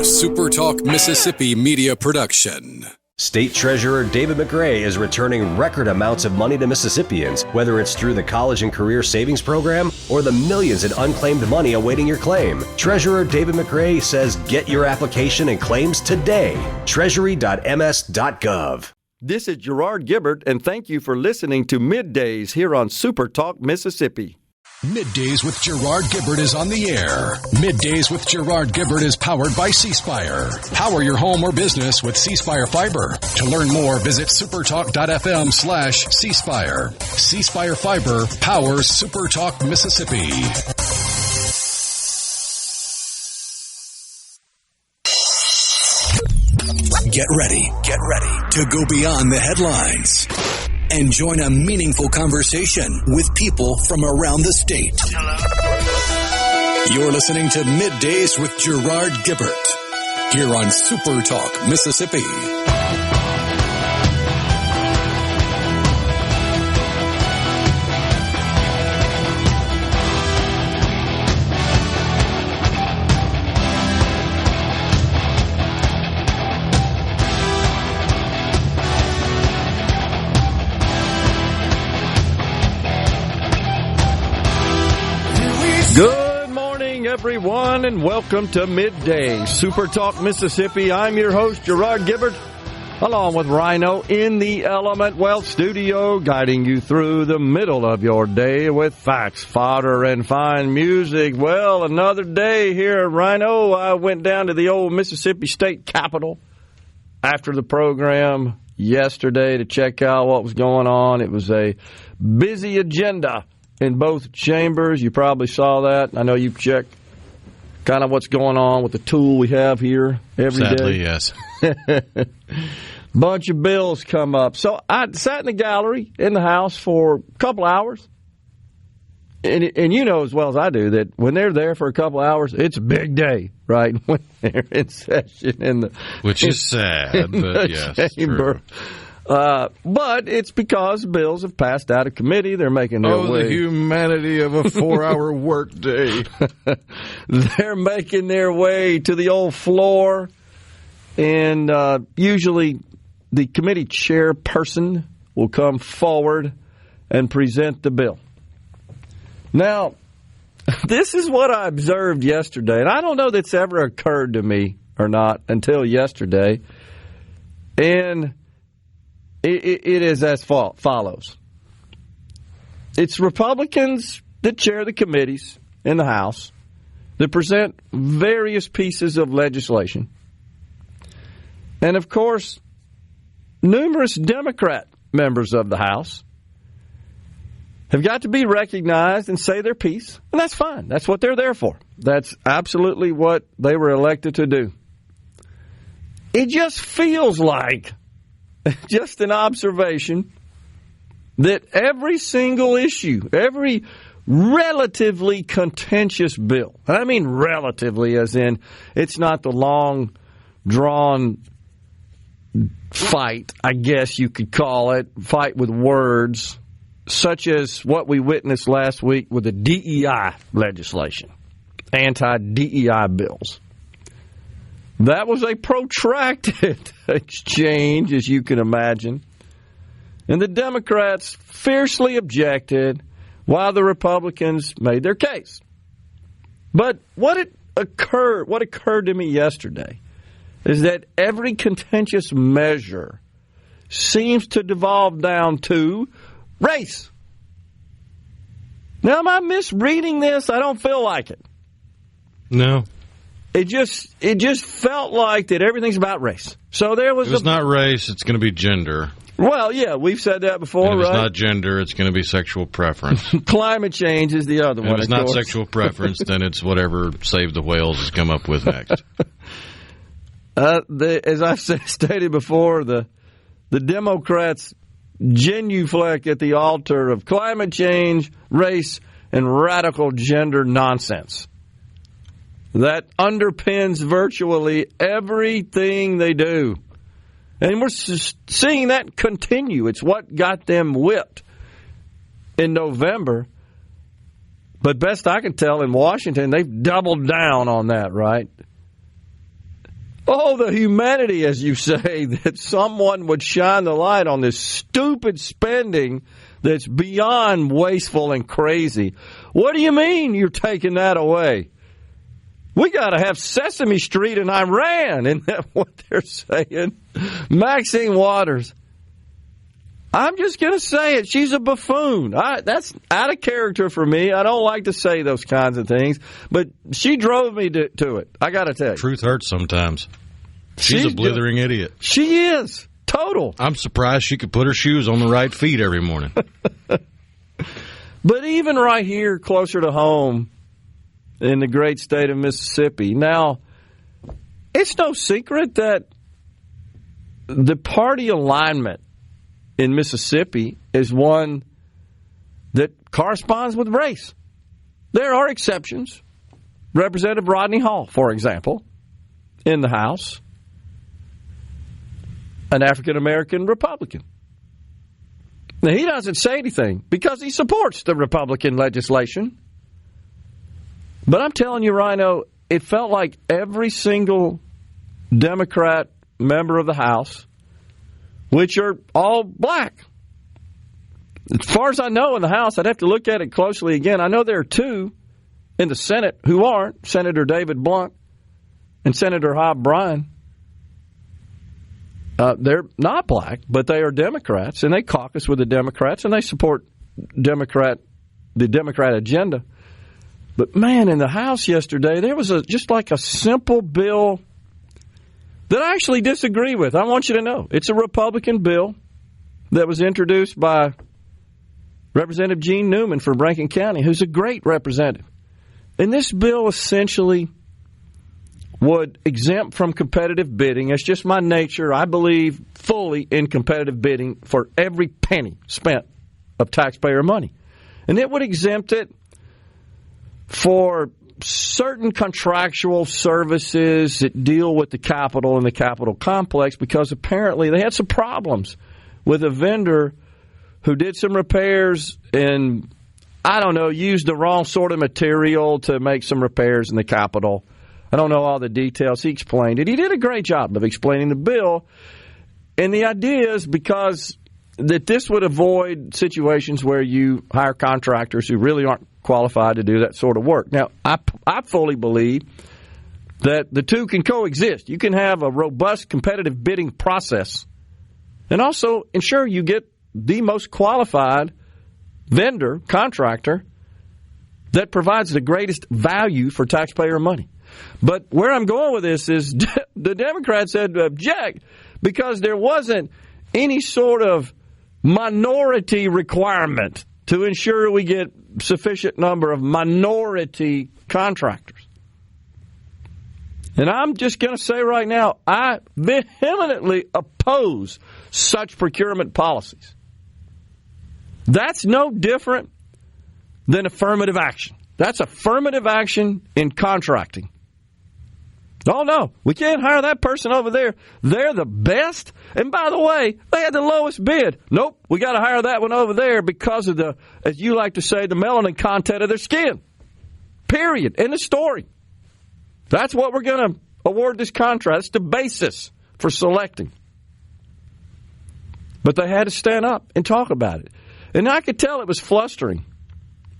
SuperTalk Mississippi Media production. State Treasurer David McRae is returning record amounts of money to Mississippians, whether it's through the College and Career Savings Program or the millions in unclaimed money awaiting your claim. Treasurer David McRae says get your application and claims today. Treasury.ms.gov. This is Gerard Gibert, and thank you for listening to MidDays here on SuperTalk Mississippi. MidDays with Gerard Gibert is on the air. MidDays with Gerard Gibert is powered by C-Spire. Power your home or business with C-Spire Fiber. To learn more, visit supertalk.fm/C-Spire. C-Spire Fiber powers SuperTalk Mississippi. Get ready to go beyond the headlines and join a meaningful conversation with people from around the state. Hello. You're listening to MidDays with Gerard Gibert here on SuperTalk Mississippi. Good morning, everyone, and welcome to Midday SuperTalk Mississippi. I'm your host, Gerard Gibert, along with Rhino in the Element Wealth Studio, guiding you through the middle of your day with facts, fodder, and fine music. Well, another day here at Rhino. I went down to the old Mississippi State Capitol after the program yesterday to check out what was going on. It was a busy agenda in both chambers. You probably saw that. I know you've checked kind of what's going on with the tool we have here every Sadly, day. yes. Bunch of bills come up. So I sat in the gallery in the House for a couple hours. And you know as well as I do that when they're there for a couple hours, it's a big day, right? When they're in session Which is sad, but yes, chamber. true. But it's because bills have passed out of committee. They're making their way. The humanity of a 4-hour work day. They're making their way to the old floor. And usually the committee chairperson will come forward and present the bill. Now, this is what I observed yesterday. And I don't know that's ever occurred to me or not until yesterday. And it is as follows. It's Republicans that chair the committees in the House that present various pieces of legislation. And, of course, numerous Democrat members of the House have got to be recognized and say their piece. And that's fine. That's what they're there for. That's absolutely what they were elected to do. It just feels like, just an observation, that every single issue, every relatively contentious bill, and I mean relatively as in it's not the long, drawn fight, I guess you could call it, fight with words, such as what we witnessed last week with the DEI legislation, anti-DEI bills. That was a protracted exchange, as you can imagine. And the Democrats fiercely objected while the Republicans made their case. But what occurred to me yesterday is that every contentious measure seems to devolve down to race. Now, am I misreading this? I don't feel like it. No. It just felt like that everything's about race. So there was. If it's not race, it's going to be gender. Well, yeah, we've said that before, and if right? it's not gender, it's going to be sexual preference. Climate change is the other one. If it's not sexual preference, then it's whatever Save the Whales has come up with next. As I've stated before, the Democrats genuflect at the altar of climate change, race, and radical gender nonsense. That underpins virtually everything they do. And we're seeing that continue. It's what got them whipped in November. But best I can tell, in Washington, they've doubled down on that, right? Oh, the humanity, as you say, that someone would shine the light on this stupid spending that's beyond wasteful and crazy. What do you mean you're taking that away? We got to have Sesame Street in Iran. Isn't that what they're saying? Maxine Waters. I'm just going to say it. She's a buffoon. That's out of character for me. I don't like to say those kinds of things, but she drove me to it. I got to tell you. Truth hurts sometimes. She's a blithering idiot. She is. Total. I'm surprised she could put her shoes on the right feet every morning. But even right here, closer to home, in the great state of Mississippi, now, it's no secret that the party alignment in Mississippi is one that corresponds with race. There are exceptions. Representative Rodney Hall, for example, in the House, an African-American Republican. Now, he doesn't say anything because he supports the Republican legislation. But I'm telling you, Rhino, it felt like every single Democrat member of the House, which are all black. As far as I know in the House, I'd have to look at it closely again. I know there are two in the Senate who aren't, Senator David Blunt and Senator Hob Bryan. They're not black, but they are Democrats, and they caucus with the Democrats, and they support the Democrat agenda. But, man, in the House yesterday, there was just like a simple bill that I actually disagree with. I want you to know. It's a Republican bill that was introduced by Representative Gene Newman from Rankin County, who's a great representative. And this bill essentially would exempt from competitive bidding. It's just my nature. I believe fully in competitive bidding for every penny spent of taxpayer money. And it would exempt it for certain contractual services that deal with the Capitol and the Capitol complex, because apparently they had some problems with a vendor who did some repairs and, I don't know, used the wrong sort of material to make some repairs in the Capitol. I don't know all the details. He explained it. He did a great job of explaining the bill. And the idea is because that this would avoid situations where you hire contractors who really aren't qualified to do that sort of work. Now, I fully believe that the two can coexist. You can have a robust competitive bidding process and also ensure you get the most qualified vendor, contractor, that provides the greatest value for taxpayer money. But where I'm going with this is the Democrats had to object because there wasn't any sort of minority requirement to ensure we get sufficient number of minority contractors. And I'm just going to say right now, I vehemently oppose such procurement policies. That's no different than affirmative action. That's affirmative action in contracting. Oh, no, we can't hire that person over there. They're the best. And by the way, they had the lowest bid. Nope, we got to hire that one over there because of the, as you like to say, the melanin content of their skin. Period. End of story. That's what we're going to award this contract. That's the basis for selecting. But they had to stand up and talk about it. And I could tell it was flustering.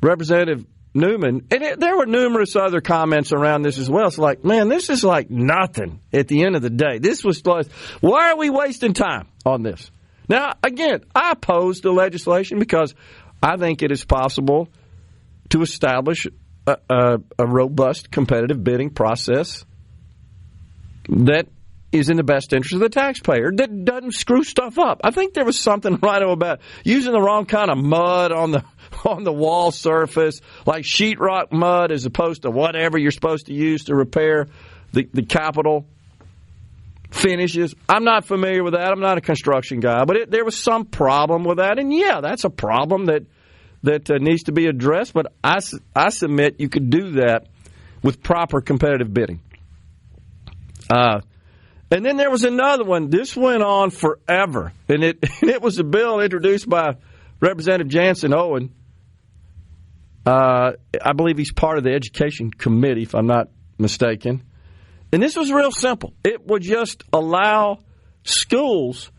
Representative Newman, and there were numerous other comments around this as well. It's like, man, this is like nothing at the end of the day. This was like, why are we wasting time on this? Now, again, I oppose the legislation because I think it is possible to establish a robust competitive bidding process that is in the best interest of the taxpayer, that doesn't screw stuff up. I think there was something right about using the wrong kind of mud on the wall surface, like sheetrock mud as opposed to whatever you're supposed to use to repair the Capitol finishes. I'm not familiar with that. I'm not a construction guy, but there was some problem with that. And, yeah, that's a problem that needs to be addressed, but I submit you could do that with proper competitive bidding. And then there was another one. This went on forever, and it was a bill introduced by Representative Jansen Owen. I believe he's part of the Education Committee, if I'm not mistaken. And this was real simple. It would just allow schools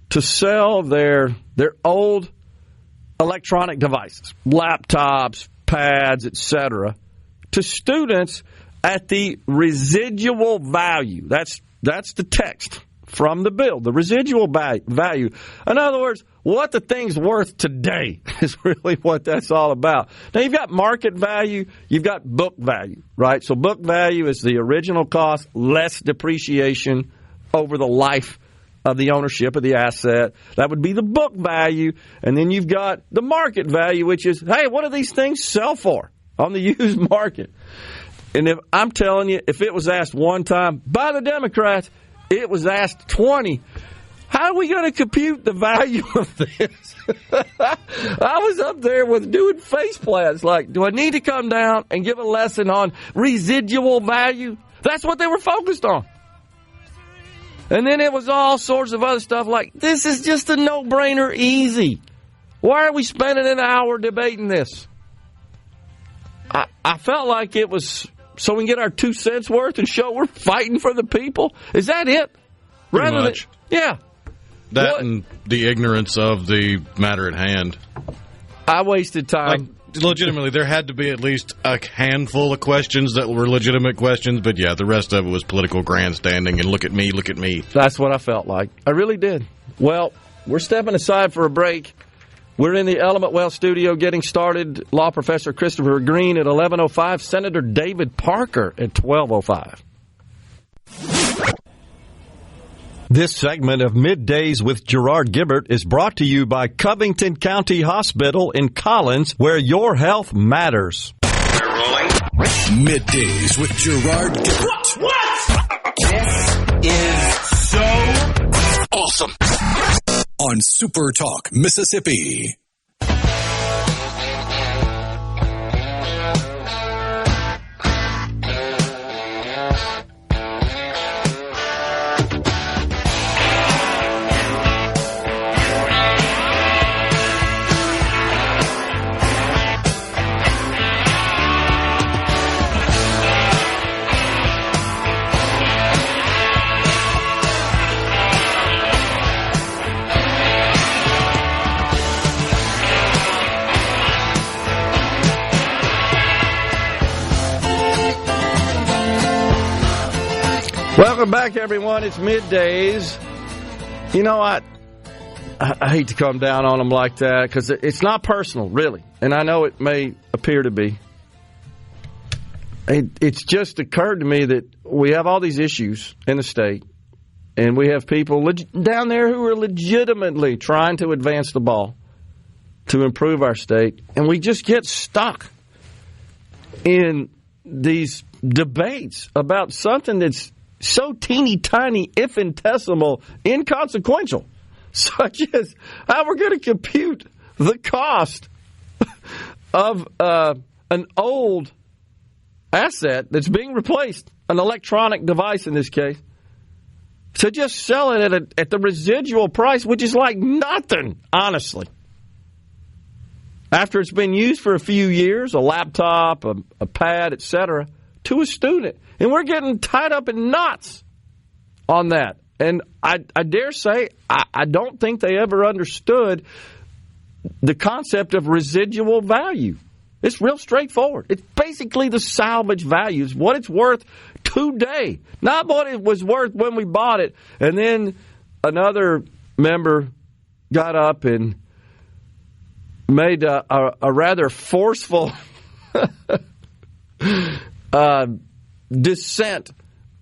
to sell their old electronic devices, laptops, pads, etc., to students at the residual value. That's the text from the bill, the residual value. In other words, what the thing's worth today is really what that's all about. Now, you've got market value, you've got book value, right? So book value is the original cost, less depreciation over the life of the ownership of the asset. That would be the book value. And then you've got the market value, which is, hey, what do these things sell for on the used market? And if I'm telling you, if it was asked one time by the Democrats, it was asked 20. How are we going to compute the value of this? I was up there with doing face plants. Like, do I need to come down and give a lesson on residual value? That's what they were focused on. And then it was all sorts of other stuff like, this is just a no-brainer easy. Why are we spending an hour debating this? I felt like it was so we can get our 2 cents worth and show we're fighting for the people. Is that it? Pretty much. Yeah. That and the ignorance of the matter at hand. I wasted time. Like, legitimately, there had to be at least a handful of questions that were legitimate questions, but yeah, the rest of it was political grandstanding and look at me, look at me. That's what I felt like. I really did. Well, we're stepping aside for a break. We're in the Element Well studio getting started. Law Professor Christopher Green at 11:05. Senator David Parker at 12:05. This segment of Middays with Gerard Gibert is brought to you by Covington County Hospital in Collins, where your health matters. We're rolling. Middays with Gerard Gibert. What? This is so awesome. On SuperTalk Mississippi. Welcome back, everyone. It's Middays. You know, I hate to come down on them like that because it's not personal, really. And I know it may appear to be. It's just occurred to me that we have all these issues in the state, and we have people down there who are legitimately trying to advance the ball to improve our state, and we just get stuck in these debates about something that's so teeny tiny, infinitesimal, inconsequential, such as how we're going to compute the cost of an old asset that's being replaced, an electronic device in this case, to just sell it at the residual price, which is like nothing, honestly. After it's been used for a few years, a laptop, a pad, etc., to a student. And we're getting tied up in knots on that. And I dare say, I don't think they ever understood the concept of residual value. It's real straightforward. It's basically the salvage value. It's what it's worth today, not what it was worth when we bought it. And then another member got up and made a rather forceful dissent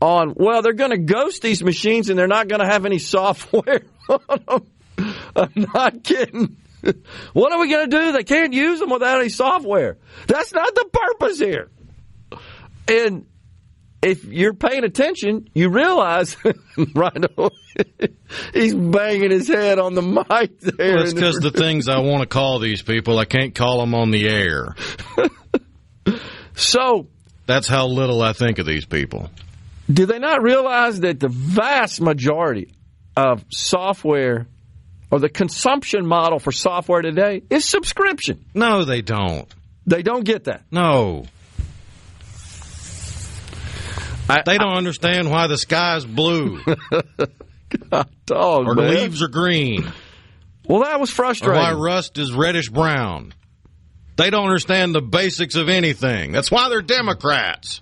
on, well, they're going to ghost these machines and they're not going to have any software on them. I'm not kidding. What are we going to do? They can't use them without any software. That's not the purpose here. And if you're paying attention, you realize right away, he's banging his head on the mic there. Well, it's because the things I want to call these people, I can't call them on the air. So that's how little I think of these people. Do they not realize that the vast majority of software, or the consumption model for software today, is subscription? No, they don't. They don't get that. No. They don't understand why the sky's blue. Dog, or man. leaves are green. Well, that was Or frustrating. why rust is reddish brown. They don't understand the basics of anything. That's why they're Democrats.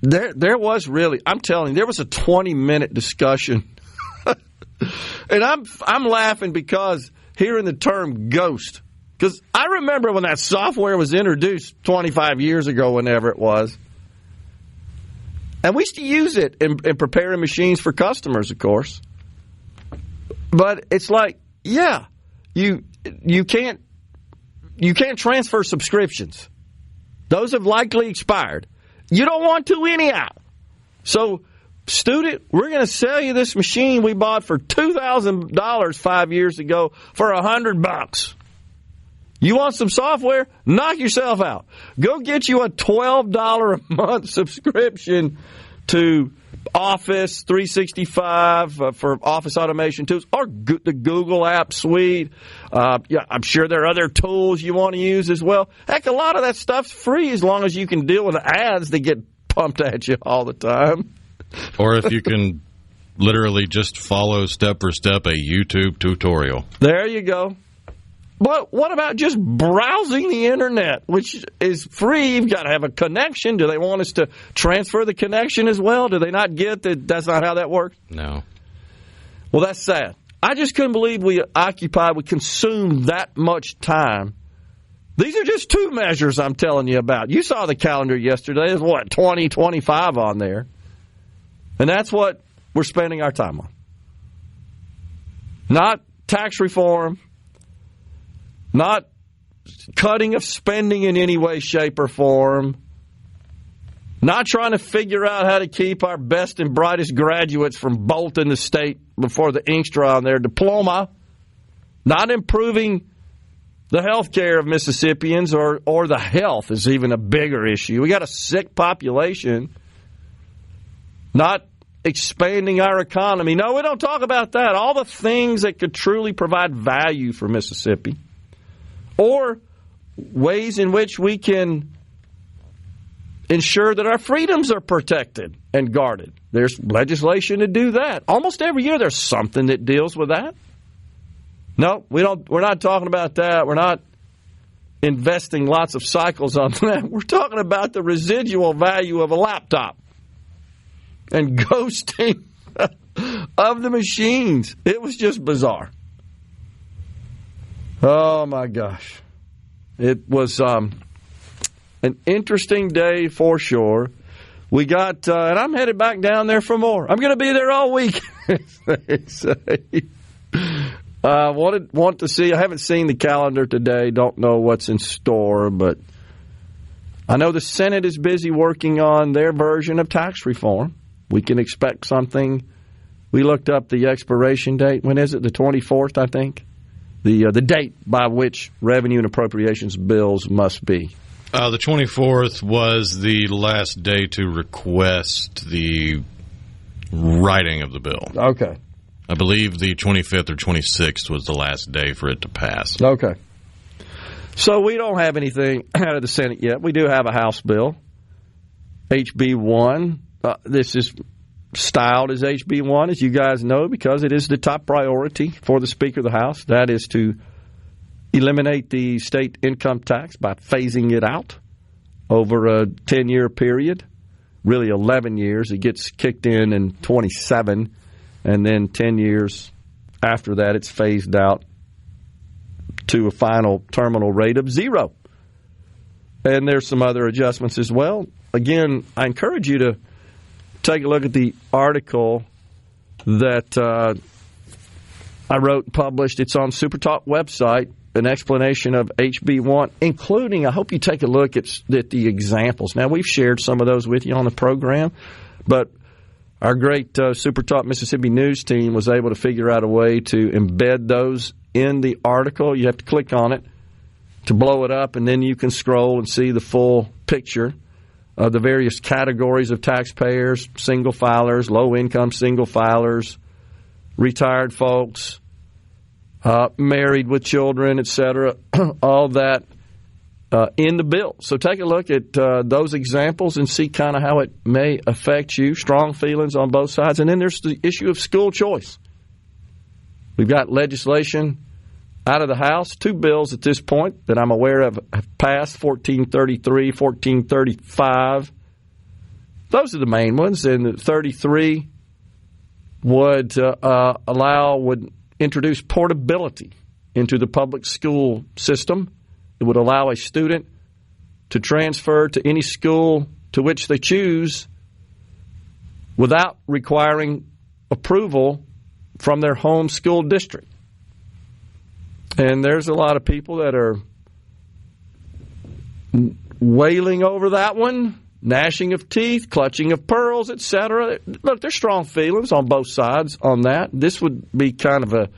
There was really, I'm telling you, there was a 20-minute discussion. And I'm laughing because hearing the term ghost. Because I remember when that software was introduced 25 years ago, whenever it was. And we used to use it in preparing machines for customers, of course. But it's like, yeah, you can't transfer subscriptions. Those have likely expired. You don't want to anyhow. So, student, we're going to sell you this machine we bought for $2,000 5 years ago for $100. You want some software? Knock yourself out. Go get you a $12 a month subscription to Office 365 for office automation tools, or the Google App Suite. Yeah, I'm sure there are other tools you want to use as well. Heck, a lot of that stuff's free as long as you can deal with the ads that get pumped at you all the time. Or if you can literally just follow step for step a YouTube tutorial. There you go. But what about just browsing the internet, which is free? You've got to have a connection. Do they want us to transfer the connection as well? Do they not get that that's not how that works? No. Well, that's sad. I just couldn't believe we consumed that much time. These are just two measures I'm telling you about. You saw the calendar yesterday. There's, 20, 25 on there. And that's what we're spending our time on. Not tax reform. Not cutting of spending in any way, shape, or form. Not trying to figure out how to keep our best and brightest graduates from bolting the state before the ink's dry on their diploma. Not improving the health care of Mississippians, or the health is even a bigger issue. We got a sick population. Not expanding our economy. No, we don't talk about that. All the things that could truly provide value for Mississippi. Or ways in which we can ensure that our freedoms are protected and guarded. There's legislation to do that. Almost every year there's something that deals with that. No, we're not talking about that. We're not investing lots of cycles on that. We're talking about the residual value of a laptop and ghosting of the machines. It was just bizarre. Oh, my gosh. It was an interesting day for sure. We got, and I'm headed back down there for more. I'm going to be there all week, they say. Want to see, I haven't seen the calendar today, don't know what's in store, but I know the Senate is busy working on their version of tax reform. We can expect something. We looked up the expiration date. When is it? The 24th, I think? The date by which revenue and appropriations bills must be. The 24th was the last day to request the writing of the bill. Okay. I believe the 25th or 26th was the last day for it to pass. Okay. So we don't have anything out of the Senate yet. We do have a House bill, HB 1. This is styled as HB 1, as you guys know, because it is the top priority for the Speaker of the House. That is to eliminate the state income tax by phasing it out over a 10-year period, really 11 years. It gets kicked in 27, and then 10 years after that it's phased out to a final terminal rate of 0. And there's some other adjustments as well. Again, I encourage you to take a look at the article that I wrote and published. It's on SuperTalk website, an explanation of HB1, including, I hope you take a look at the examples. Now, we've shared some of those with you on the program, but our great SuperTalk Mississippi news team was able to figure out a way to embed those in the article. You have to click on it to blow it up, and then you can scroll and see the full picture of the various categories of taxpayers, single filers, low-income single filers, retired folks, married with children, etc. All that in the bill. So take a look at those examples and see kind of how it may affect you. Strong feelings on both sides. And then there's the issue of school choice. We've got legislation out of the House. 2 bills at this point that I'm aware of have passed, 1433, 1435. Those are the main ones. And 33 would introduce portability into the public school system. It would allow a student to transfer to any school to which they choose without requiring approval from their home school district. And there's a lot of people that are wailing over that one, gnashing of teeth, clutching of pearls, etc. Look, there's strong feelings on both sides on that. This would be kind of a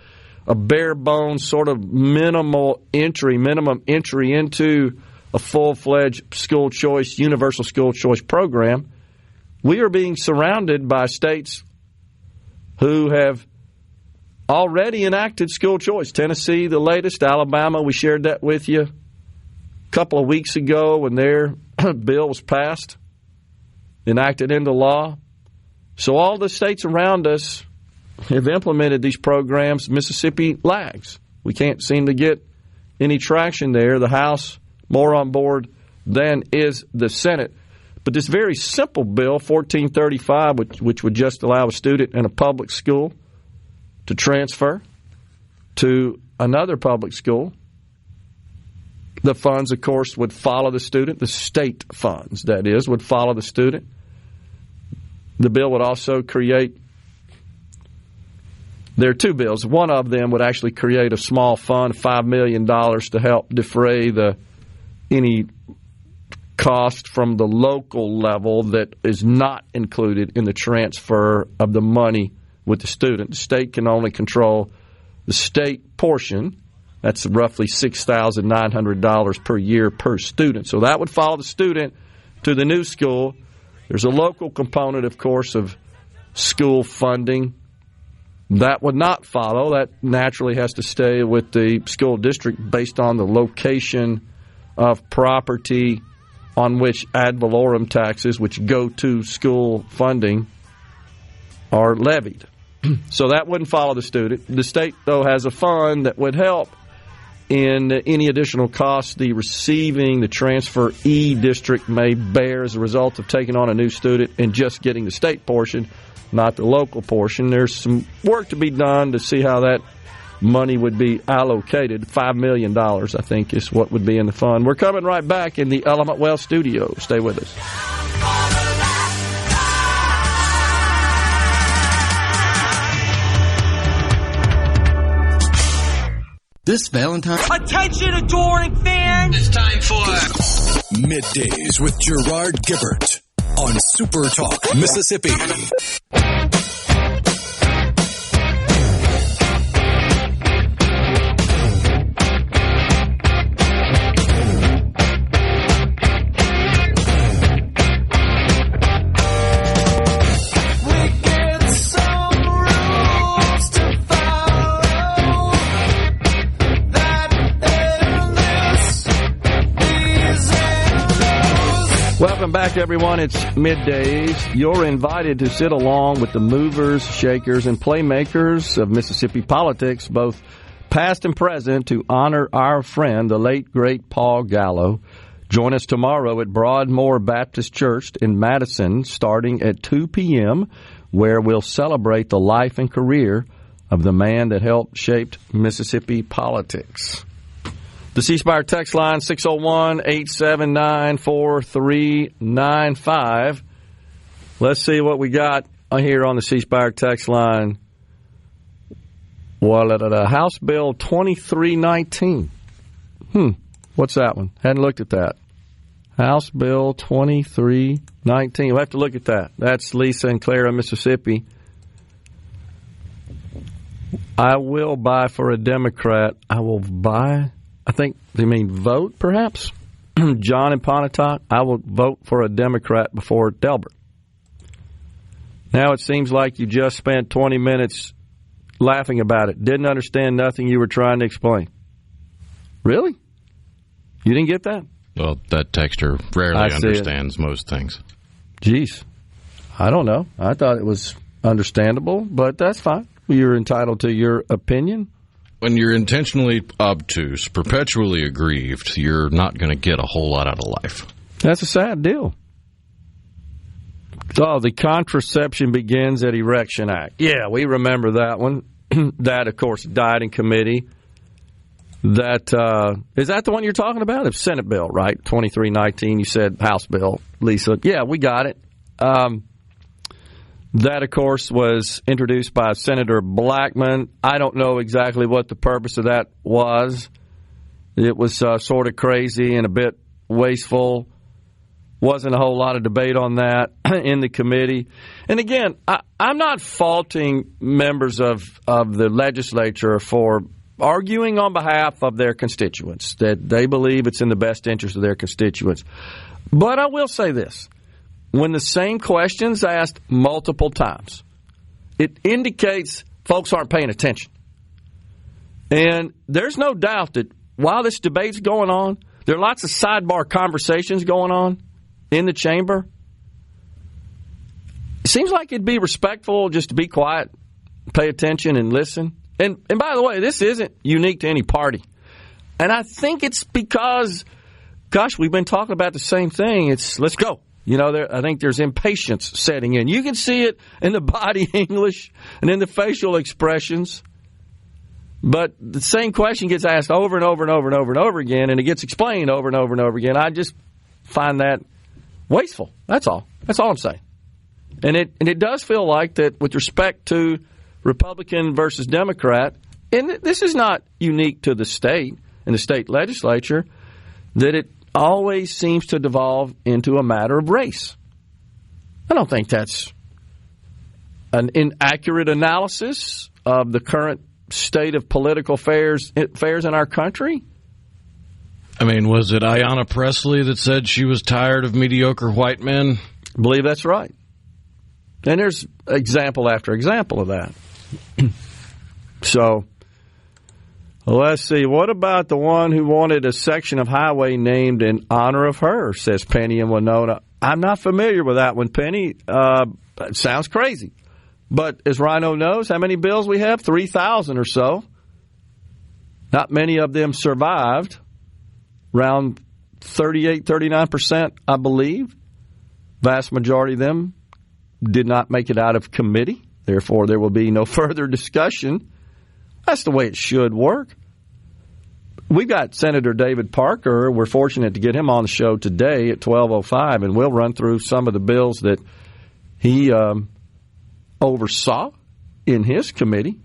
bare bones sort of minimum entry into a full-fledged school choice, universal school choice program. We are being surrounded by states who have already enacted school choice. Tennessee, the latest. Alabama, we shared that with you a couple of weeks ago when their bill was passed, enacted into law. So all the states around us have implemented these programs. Mississippi lags. We can't seem to get any traction there. The House more on board than is the Senate. But this very simple bill, 1435, which would just allow a student in a public school to transfer to another public school. The funds, of course, would follow the student. The state funds, that is, would follow the student. The bill would also create, there are 2 bills. One of them would actually create a small fund, $5 million, to help defray any cost from the local level that is not included in the transfer of the money with the student. The state can only control the state portion. That's roughly $6,900 per year per student. So that would follow the student to the new school. There's a local component, of course, of school funding. That would not follow. That naturally has to stay with the school district based on the location of property on which ad valorem taxes, which go to school funding, are levied. So that wouldn't follow the student. The state, though, has a fund that would help in any additional costs the transferee district may bear as a result of taking on a new student and just getting the state portion, not the local portion. There's some work to be done to see how that money would be allocated. $5 million, I think, is what would be in the fund. We're coming right back in the Element Wealth studio. Stay with us. This Valentine. Attention, adoring fans! It's time for Middays with Gerard Gibert on SuperTalk Mississippi. Welcome back, everyone. It's Middays. You're invited to sit along with the movers, shakers, and playmakers of Mississippi politics, both past and present, to honor our friend, the late, great Paul Gallo. Join us tomorrow at Broadmoor Baptist Church in Madison, starting at 2 p.m., where we'll celebrate the life and career of the man that helped shape Mississippi politics. The C Spire text line, 601-879-4395. Let's see what we got here on the C Spire text line. House Bill 2319. What's that one? Hadn't looked at that. House Bill 2319. We'll have to look at that. That's Lisa and Clara, Mississippi. I will buy for a Democrat. I will buy... I think they mean vote, perhaps. John in Pontotoc, I will vote for a Democrat before Delbert. Now it seems like you just spent 20 minutes laughing about it. Didn't understand nothing you were trying to explain. Really? You didn't get that? Well, that texter rarely understands most things. Jeez. I don't know. I thought it was understandable, but that's fine. You're entitled to your opinion. When you're intentionally obtuse, perpetually aggrieved, you're not going to get a whole lot out of life. That's a sad deal. Oh, the Contraception Begins at Erection Act. Yeah, we remember that one. That, of course, died in committee. That is that the one you're talking about? It's Senate bill, right? 2319. You said House bill, Lisa. Yeah, we got it. That, of course, was introduced by Senator Blackman. I don't know exactly what the purpose of that was. It was sort of crazy and a bit wasteful. Wasn't a whole lot of debate on that in the committee. And again, I'm not faulting members of the legislature for arguing on behalf of their constituents, that they believe it's in the best interest of their constituents. But I will say this. When the same question's asked multiple times, it indicates folks aren't paying attention. And there's no doubt that while this debate's going on, there are lots of sidebar conversations going on in the chamber. It seems like it'd be respectful just to be quiet, pay attention, and listen. And by the way, this isn't unique to any party. And I think it's because, gosh, we've been talking about the same thing. It's let's go. You know, I think there's impatience setting in. You can see it in the body English and in the facial expressions. But the same question gets asked over and over and over and over and over again, and it gets explained over and over and over again. I just find that wasteful. That's all. That's all I'm saying. And it does feel like that with respect to Republican versus Democrat, and this is not unique to the state and the state legislature, that it always seems to devolve into a matter of race. I don't think that's an inaccurate analysis of the current state of political affairs in our country. I mean, was it Ayanna Pressley that said she was tired of mediocre white men? I believe that's right. And there's example after example of that. So, let's see. What about the one who wanted a section of highway named in honor of her, says Penny in Winona. I'm not familiar with that one, Penny. It sounds crazy. But as Rhino knows, how many bills we have? 3,000 or so. Not many of them survived. Around 38, 39%, I believe. Vast majority of them did not make it out of committee. Therefore, there will be no further discussion. That's the way it should work. We've got Senator David Parker. We're fortunate to get him on the show today at 12:05, and we'll run through some of the bills that he oversaw in his committee.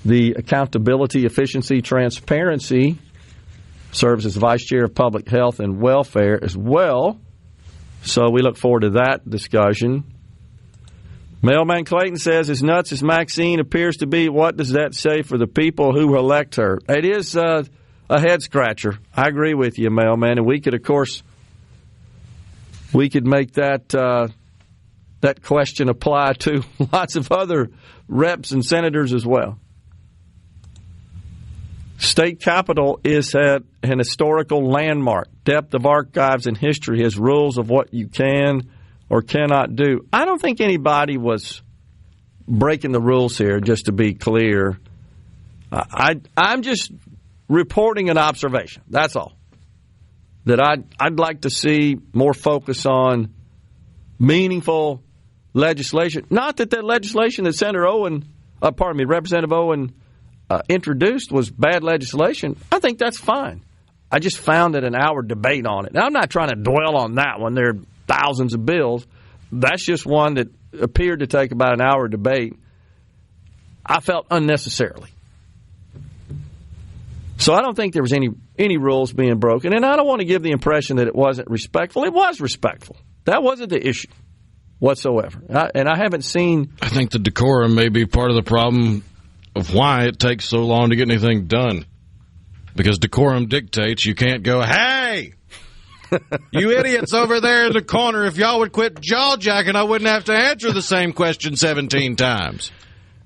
The Accountability, Efficiency, Transparency serves as Vice Chair of Public Health and Welfare as well. So we look forward to that discussion. Mailman Clayton says, as nuts as Maxine appears to be, what does that say for the people who elect her? It is a head-scratcher. I agree with you, Mailman. And we could, of course, make that question apply to lots of other reps and senators as well. State Capitol is at an historical landmark. Depth of archives and history has rules of what you can or cannot do. I don't think anybody was breaking the rules here, just to be clear. I'm just reporting an observation. That's all. That I'd like to see more focus on meaningful legislation. Not that legislation that Representative Owen introduced was bad legislation. I think that's fine. I just found that an hour debate on it. Now, I'm not trying to dwell on that one. There are thousands of bills. That's just one that appeared to take about an hour debate. I felt unnecessarily. So I don't think there was any rules being broken. And I don't want to give the impression that it wasn't respectful. It was respectful. That wasn't the issue whatsoever. I haven't seen... I think the decorum may be part of the problem of why it takes so long to get anything done. Because decorum dictates you can't go, hey, you idiots over there in the corner, if y'all would quit jaw-jacking, I wouldn't have to answer the same question 17 times.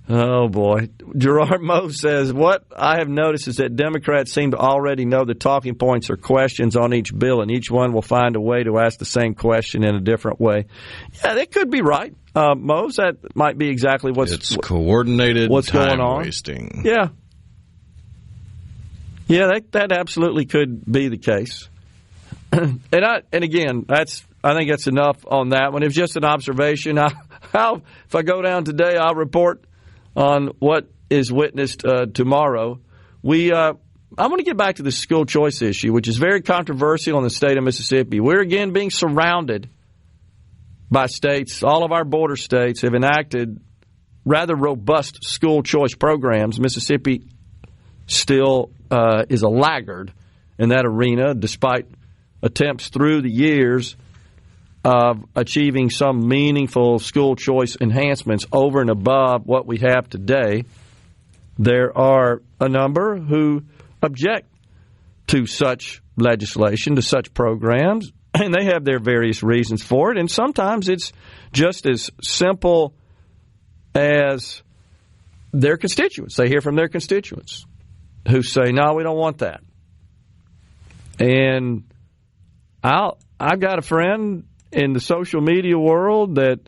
Oh, boy. Gerard Moe says, what I have noticed is that Democrats seem to already know the talking points or questions on each bill, and each one will find a way to ask the same question in a different way. Yeah, that could be right. Moe, that might be exactly it's coordinated what's time going on. Wasting. Yeah. Yeah, that absolutely could be the case. And again, I think that's enough on that one. It was just an observation. If I go down today, I'll report on what is witnessed tomorrow. I want to get back to the school choice issue, which is very controversial in the state of Mississippi. We're again being surrounded by states. All of our border states have enacted rather robust school choice programs. Mississippi still is a laggard in that arena, despite attempts through the years of achieving some meaningful school choice enhancements over and above what we have today. There are a number who object to such legislation, to such programs, and they have their various reasons for it. And sometimes it's just as simple as their constituents. They hear from their constituents who say, no, we don't want that. And I've got a friend in the social media world that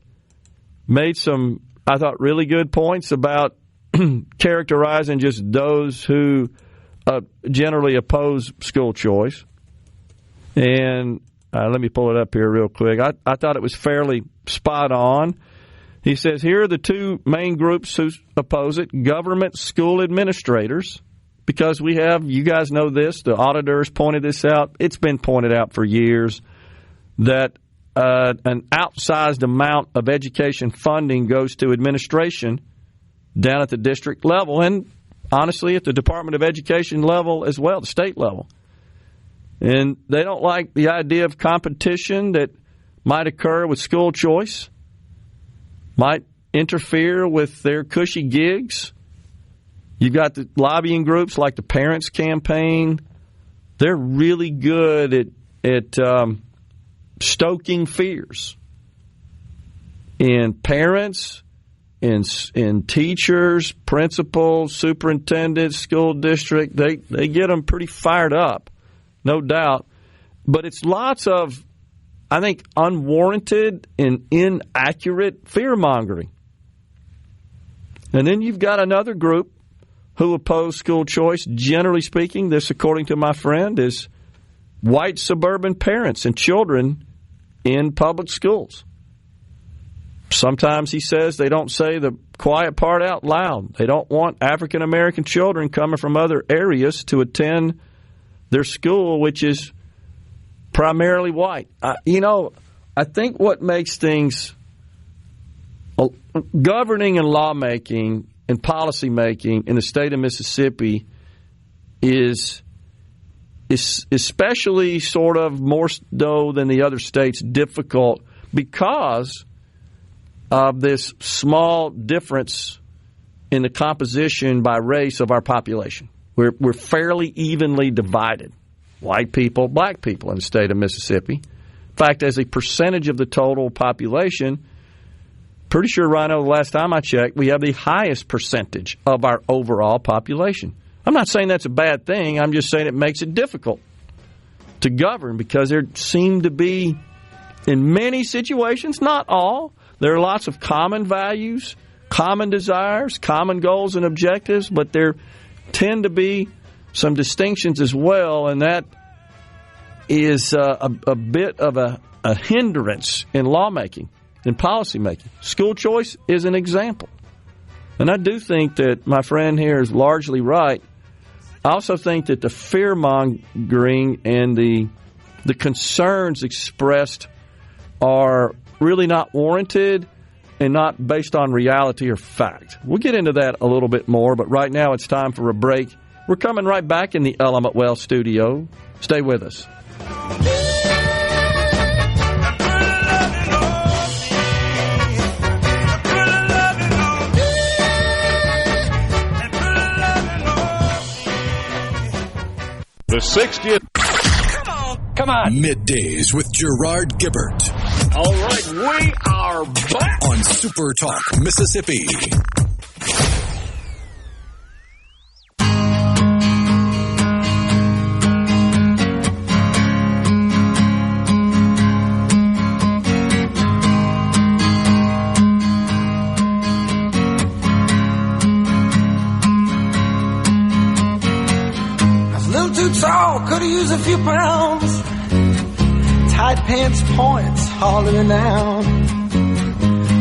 made some, I thought, really good points about characterizing just those who generally oppose school choice. And let me pull it up here real quick. I thought it was fairly spot on. He says, here are the two main groups who oppose it: government school administrators, because we have, you guys know this, the auditors pointed this out. It's been pointed out for years that an outsized amount of education funding goes to administration down at the district level, and honestly at the Department of Education level as well, the state level. And they don't like the idea of competition that might occur with school choice, might interfere with their cushy gigs. You've got the lobbying groups like the Parents Campaign. They're really good at stoking fears in parents, in teachers, principals, superintendents, school district. They get them pretty fired up, no doubt. But it's lots of, I think, unwarranted and inaccurate fear-mongering. And then you've got another group who oppose school choice. Generally speaking, this, according to my friend, is white suburban parents and children in public schools. Sometimes he says they don't say the quiet part out loud. They don't want African American children coming from other areas to attend their school, which is primarily white. I think what makes things governing and lawmaking and policymaking in the state of Mississippi is especially sort of more so than the other states difficult because of this small difference in the composition by race of our population. We're fairly evenly divided, white people, black people in the state of Mississippi. In fact, as a percentage of the total population, pretty sure, Rhino, the last time I checked, we have the highest percentage of our overall population. I'm not saying that's a bad thing. I'm just saying it makes it difficult to govern because there seem to be, in many situations, not all, there are lots of common values, common desires, common goals and objectives, but there tend to be some distinctions as well, and that is a bit of a hindrance in lawmaking, in policymaking. School choice is an example. And I do think that my friend here is largely right. I also think that the fear-mongering and the concerns expressed are really not warranted and not based on reality or fact. We'll get into that a little bit more, but right now it's time for a break. We're coming right back in the Element Well studio. Stay with us. The 60th. Come on. Middays with Gerard Gibert. All right, we are back On SuperTalk Mississippi. Boots all could use a few pounds. Tight pants points hollering down.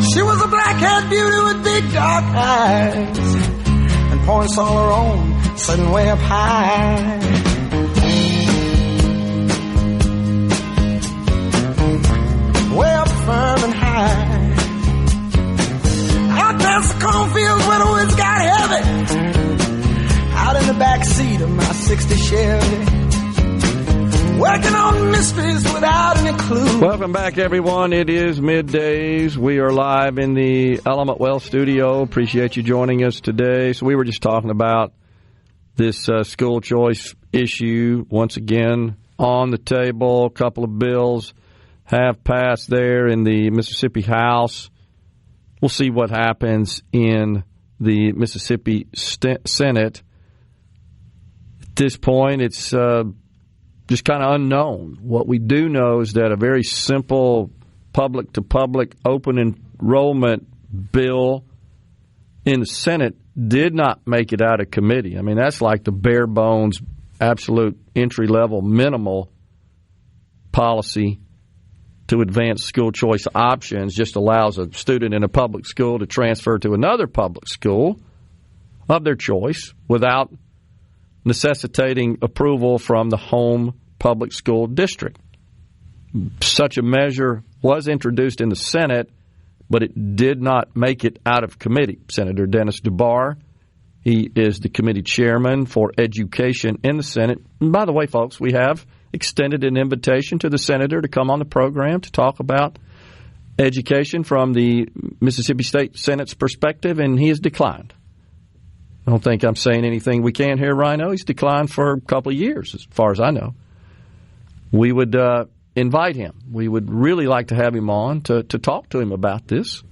She was a black-haired beauty with big dark eyes and points all her own, sitting way up high. Way up firm and high. Out past the cornfields where the woods got heavy. Out in the back seat of my 60 Chevy. Working on mysteries without any clue. Welcome back, everyone. It is Middays. We are live in the Element Well studio. Appreciate you joining us today. So we were just talking about this school choice issue. Once again, on the table, a couple of bills have passed there in the Mississippi House. We'll see what happens in the Mississippi Senate. At this point, it's just kind of unknown. What we do know is that a very simple public-to-public open enrollment bill in the Senate did not make it out of committee. I mean, that's like the bare bones, absolute entry-level, minimal policy to advance school choice options. Just allows a student in a public school to transfer to another public school of their choice without necessitating approval from the home public school district. Such a measure was introduced in the Senate, but it did not make it out of committee. Senator Dennis DeBar, he is the committee chairman for education in the Senate. And by the way, folks, we have extended an invitation to the senator to come on the program to talk about education from the Mississippi State Senate's perspective, and he has declined. I don't think I'm saying anything we can't hear, Rhino. He's declined for a couple of years, as far as I know. We would invite him. We would really like to have him on to talk to him about this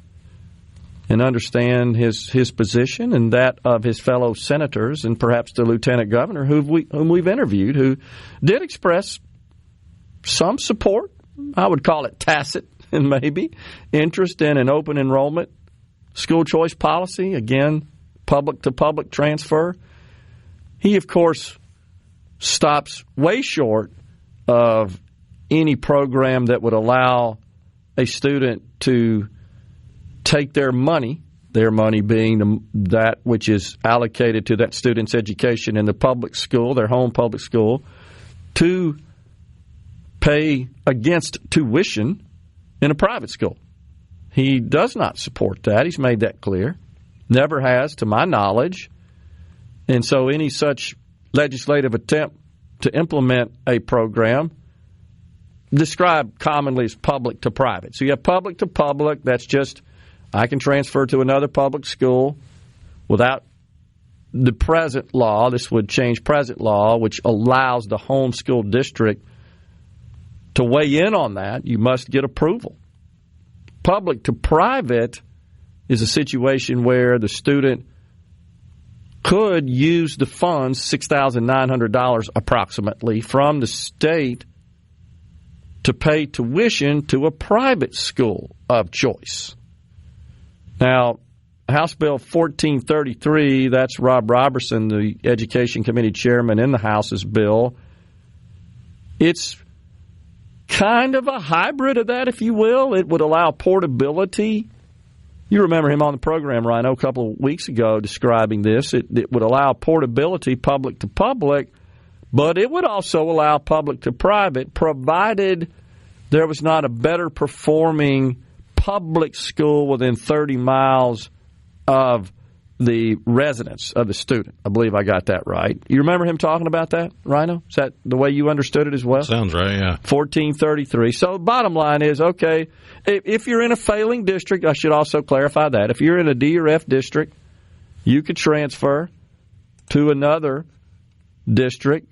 and understand his position and that of his fellow senators and perhaps the lieutenant governor whom we've interviewed, who did express some support. I would call it tacit and maybe interest in an open enrollment school choice policy. Again, public-to-public transfer. He, of course, stops way short of any program that would allow a student to take their money being that which is allocated to that student's education in the public school, their home public school, to pay against tuition in a private school. He does not support that. He's made that clear. Never has, to my knowledge. And so any such legislative attempt to implement a program described commonly as public to private. So you have public to public. That's just, I can transfer to another public school without the present law. This would change present law, which allows the home school district to weigh in on that. You must get approval. Public to private is a situation where the student could use the funds, $6,900 approximately, from the state to pay tuition to a private school of choice. Now, House Bill 1433, that's Rob Robertson, the Education Committee chairman in the House's bill. It's kind of a hybrid of that, if you will. It would allow portability. You remember him on the program, Rhino, a couple of weeks ago describing this. It would allow portability public to public, but it would also allow public to private, provided there was not a better performing public school within 30 miles of the residence of the student. I believe I got that right. You remember him talking about that, Rhino? Is that the way you understood it as well? Sounds right, yeah. 1433. So bottom line is, okay, if you're in a failing district, I should also clarify that. If you're in a D or F district, you could transfer to another district.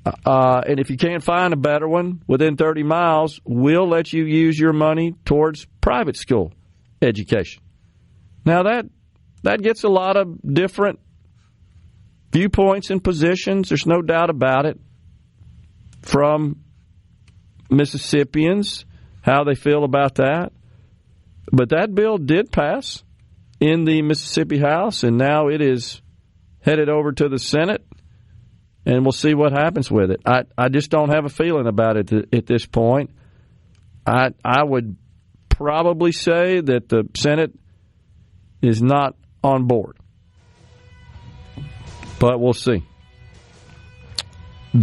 And if you can't find a better one within 30 miles, we'll let you use your money towards private school education. Now, that gets a lot of different viewpoints and positions. There's no doubt about it. From Mississippians, how they feel about that. But that bill did pass in the Mississippi House, and now it is headed over to the Senate. and we'll see what happens with it. I just don't have a feeling about it at this point. I would probably say that the Senate is not on board, but we'll see.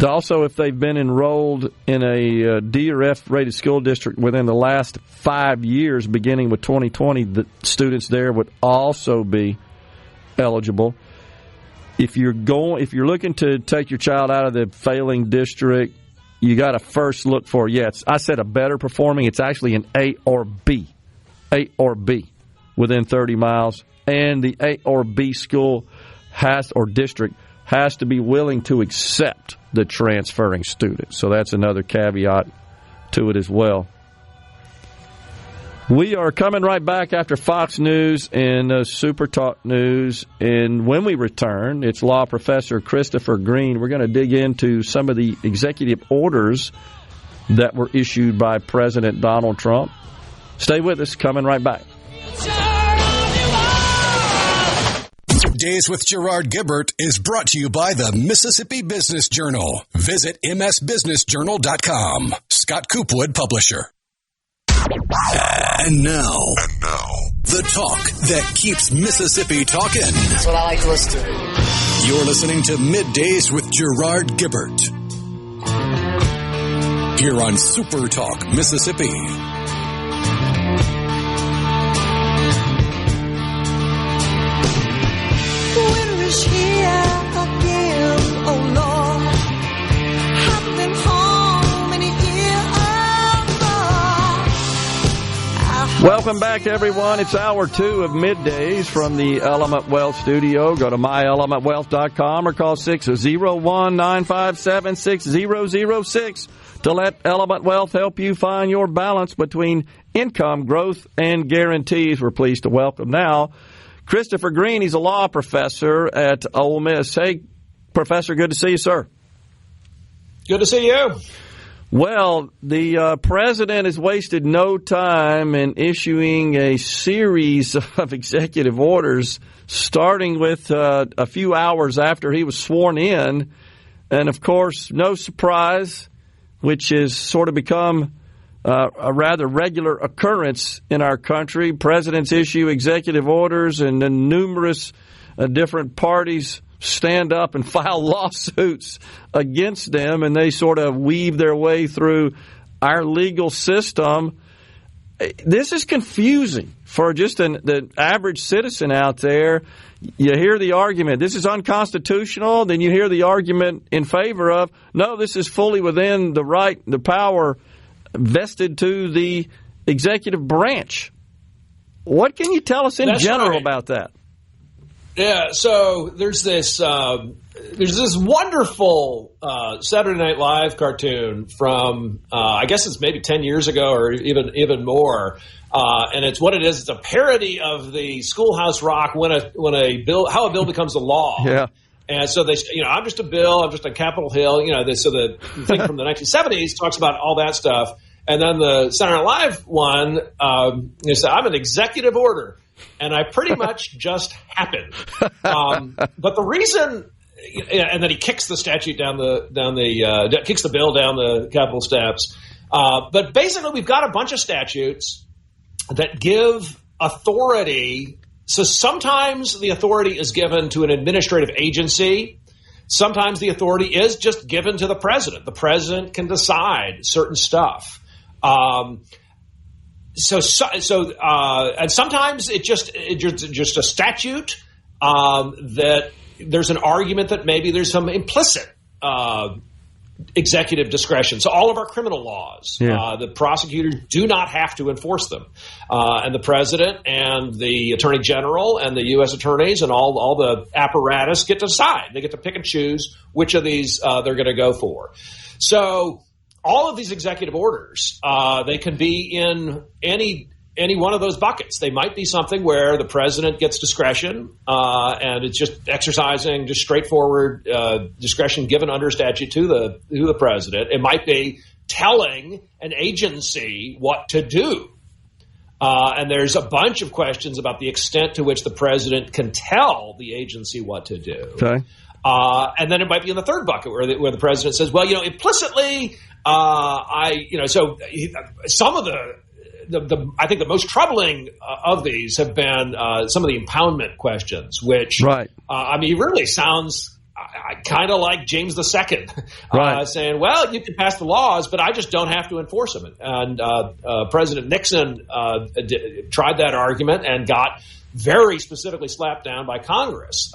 Also, if they've been enrolled in a D or F rated school district within the last 5 years, beginning with 2020, the students there would also be eligible. If you're looking to take your child out of the failing district, you got to first look for, I said a better performing. It's actually an A or B within 30 miles. And the A or B school district has to be willing to accept the transferring student. So that's another caveat to it as well. We are coming right back after Fox News and SuperTalk News. And when we return, it's law professor Christopher Green. We're going to dig into some of the executive orders that were issued by President Donald Trump. Stay with us. Coming right back. Days with Gerard Gibert is brought to you by the Mississippi Business Journal. Visit msbusinessjournal.com. Scott Coopwood, publisher. And now, the talk that keeps Mississippi talking. That's what I like to listen to. You're listening to Middays with Gerard Gibert. Here on SuperTalk Mississippi. Winter is here again, oh Lord. Haven't been home in a year. Welcome back, everyone. It's hour 2 of Middays from the Element Wealth studio. Go to myelementwealth.com or call 601-957-6006 to let Element Wealth help you find your balance between income, growth, and guarantees. We're pleased to welcome now Christopher Green. He's a law professor at Ole Miss. Hey, Professor, good to see you, sir. Good to see you. Well, the president has wasted no time in issuing a series of executive orders, starting with a few hours after he was sworn in. And, of course, no surprise, which has sort of become a rather regular occurrence in our country. Presidents issue executive orders, and then numerous different parties stand up and file lawsuits against them, and they sort of weave their way through our legal system. This is confusing for just the average citizen out there. You hear the argument, this is unconstitutional, then you hear the argument in favor of, no, this is fully within the right, the power vested to the executive branch. What can you tell us in general about that? Yeah, so there's this wonderful Saturday Night Live cartoon from I guess it's maybe 10 years ago or even more, and it's what it is. It's a parody of the Schoolhouse Rock when a bill becomes a law. Yeah. And so they, I'm just a bill, I'm just on Capitol Hill. So the thing from the 1970s talks about all that stuff, and then the Saturday Night Live one, said, I'm an executive order. And I pretty much just happened. But the reason, and then he kicks the statute kicks the bill down the Capitol steps. But basically, we've got a bunch of statutes that give authority. So sometimes the authority is given to an administrative agency. Sometimes the authority is just given to the president. The president can decide certain stuff. And sometimes it's just a statute that there's an argument that maybe there's some implicit executive discretion. So all of our criminal laws, the prosecutors do not have to enforce them, and the president and the attorney general and the U.S. attorneys and all the apparatus get to decide. They get to pick and choose which of these they're going to go for. So all of these executive orders, they can be in any one of those buckets. They might be something where the president gets discretion, and it's just exercising just straightforward discretion given under statute to the president. It might be telling an agency what to do. And there's a bunch of questions about the extent to which the president can tell the agency what to do. Okay. And then it might be in the third bucket where the president says, well, implicitly, some of I think the most troubling of these have been some of the impoundment questions, which, he really sounds kind of like James II, saying, well, you can pass the laws, but I just don't have to enforce them. And President Nixon tried that argument and got very specifically slapped down by Congress.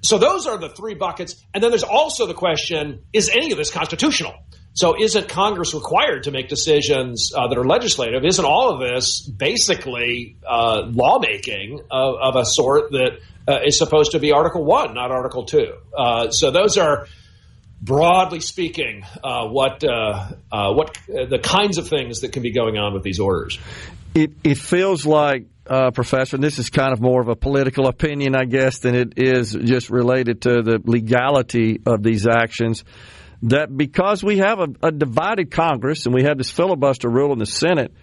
So those are the three buckets. And then there's also the question, is any of this constitutional? So isn't Congress required to make decisions that are legislative? Isn't all of this basically lawmaking of a sort that is supposed to be Article 1, not Article 2? So those are, broadly speaking, what the kinds of things that can be going on with these orders. It feels like, Professor, and this is kind of more of a political opinion, I guess, than it is just related to the legality of these actions, that because we have a divided Congress and we have this filibuster rule in the Senate,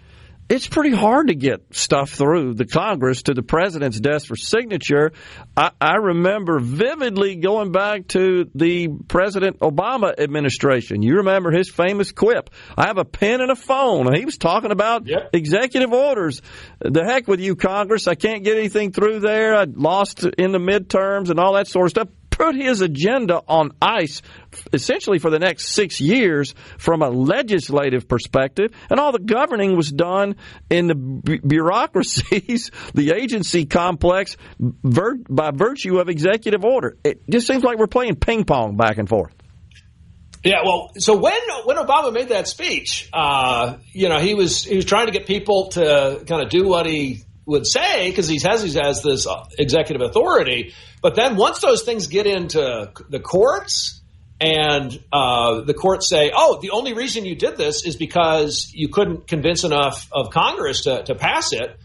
it's pretty hard to get stuff through the Congress to the president's desk for signature. I remember vividly going back to the President Obama administration. You remember his famous quip, I have a pen and a phone. He was talking about executive orders. The heck with you, Congress. I can't get anything through there. I lost in the midterms and all that sort of stuff. Put his agenda on ice essentially for the next 6 years from a legislative perspective, and all the governing was done in the bureaucracies, the agency complex, by virtue of executive order. It just seems like we're playing ping pong back and forth. Yeah, well, so when Obama made that speech, he was trying to get people to kind of do what he would say, because he has this executive authority. But then once those things get into the courts and the courts say, oh, the only reason you did this is because you couldn't convince enough of Congress to pass it,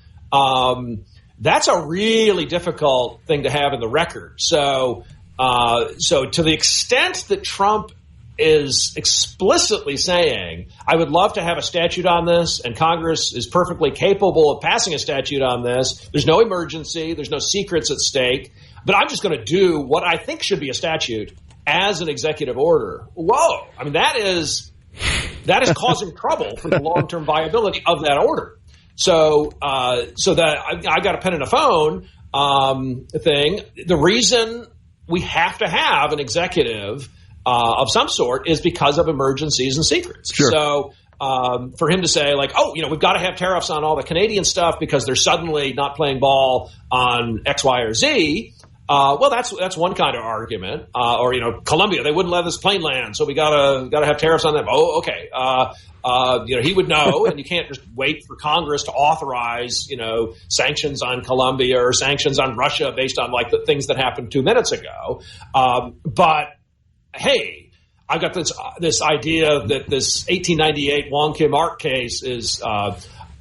that's a really difficult thing to have in the record. So to the extent that Trump is explicitly saying, I would love to have a statute on this, and Congress is perfectly capable of passing a statute on this. There's no emergency. There's no secrets at stake. But I'm just going to do what I think should be a statute as an executive order. Whoa. I mean, that is causing trouble for the long-term viability of that order. So that I got a pen and a phone thing. The reason we have to have an executive of some sort is because of emergencies and secrets. Sure. So for him to say, like, oh, we've got to have tariffs on all the Canadian stuff because they're suddenly not playing ball on X, Y, or Z. Well, that's one kind of argument. Or Colombia, they wouldn't let this plane land, so we gotta have tariffs on them. Oh, okay. He would know, and you can't just wait for Congress to authorize, sanctions on Colombia or sanctions on Russia based on like the things that happened 2 minutes ago. But hey, I've got this idea that this 1898 Wong Kim Ark case is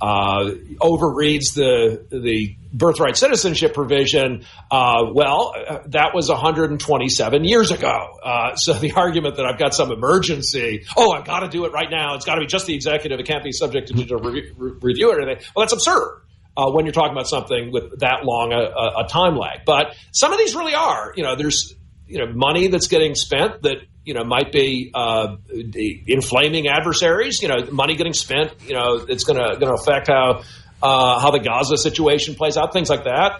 overreads the birthright citizenship provision. That was 127 years ago. So the argument that I've got some emergency, I've got to do it right now. It's got to be just the executive. It can't be subject to judicial review or anything. Well, that's absurd when you're talking about something with that long a time lag. But some of these really are. There's money that's getting spent that might be inflaming adversaries. Money getting spent. It's going to affect how the Gaza situation plays out. Things like that.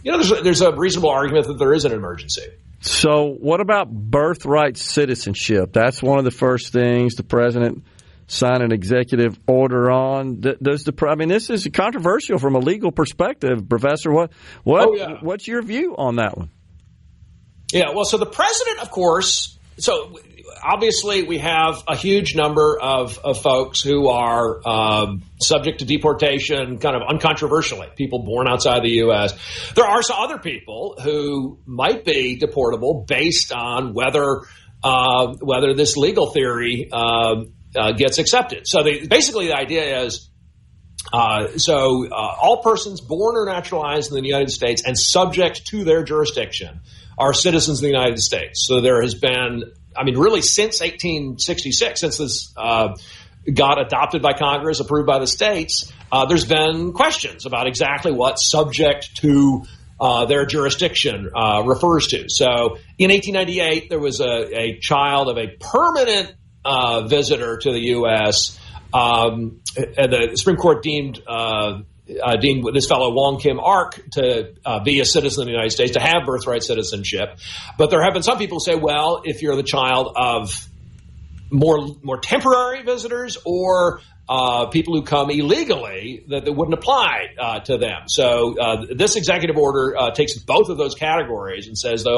There's a reasonable argument that there is an emergency. So, what about birthright citizenship? That's one of the first things the president signed an executive order on. This is controversial from a legal perspective, Professor. What's your view on that one? Yeah, well, so the president, of course, so obviously we have a huge number of folks who are subject to deportation kind of uncontroversially, people born outside the U.S. There are some other people who might be deportable based on whether this legal theory gets accepted. So basically the idea is all persons born or naturalized in the United States and subject to their jurisdiction are citizens of the United States. So there has been, really since 1866, since this got adopted by Congress, approved by the states, there's been questions about exactly what subject to their jurisdiction refers to. So in 1898, there was a child of a permanent visitor to the U.S. And the Supreme Court deemed this fellow Wong Kim Ark to be a citizen of the United States, to have birthright citizenship. But there have been some people who say, well, if you're the child of more temporary visitors or people who come illegally, that wouldn't apply to them. So this executive order takes both of those categories and says they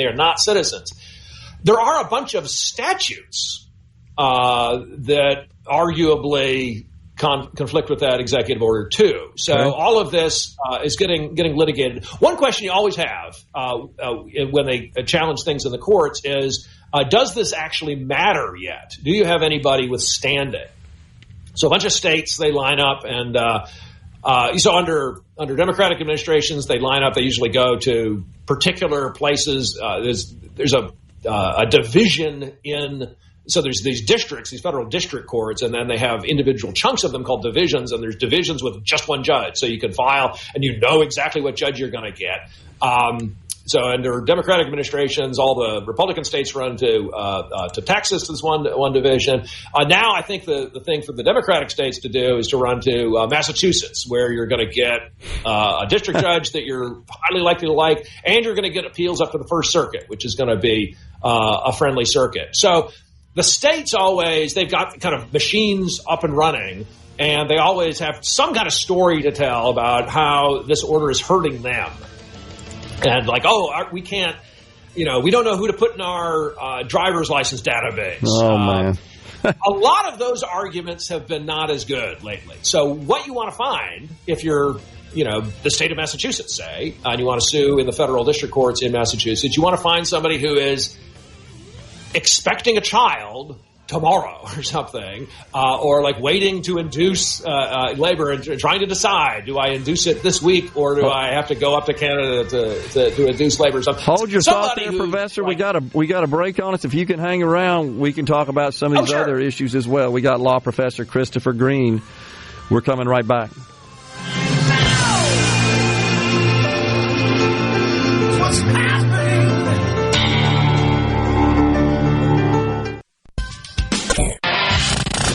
are not citizens. There are a bunch of statutes that arguably conflict with that executive order too. So all of this is getting litigated. One question you always have when they challenge things in the courts is, does this actually matter yet? Do you have anybody with standing? So a bunch of states, they line up, and so under Democratic administrations, they line up. They usually go to particular places. There's a division in. So there's these districts, these federal district courts, and then they have individual chunks of them called divisions, and there's divisions with just one judge. So you can file, and you know exactly what judge you're going to get. So under Democratic administrations, all the Republican states run to Texas as one division. Now I think the thing for the Democratic states to do is to run to Massachusetts, where you're going to get a district judge that you're highly likely to like, and you're going to get appeals up to the First Circuit, which is going to be a friendly circuit. So the states they've got kind of machines up and running, and they always have some kind of story to tell about how this order is hurting them. And like, we can't, we don't know who to put in our driver's license database. Oh, man. A lot of those arguments have been not as good lately. So what you want to find, if you're, the state of Massachusetts, say, and you want to sue in the federal district courts in Massachusetts, you want to find somebody who is expecting a child tomorrow or something, or like waiting to induce labor and trying to decide, do I induce it this week or do I have to go up to Canada to induce labor? Hold your thought there, Professor. We got a break on us. If you can hang around, we can talk about some of these other issues as well. We got law professor Christopher Green. We're coming right back.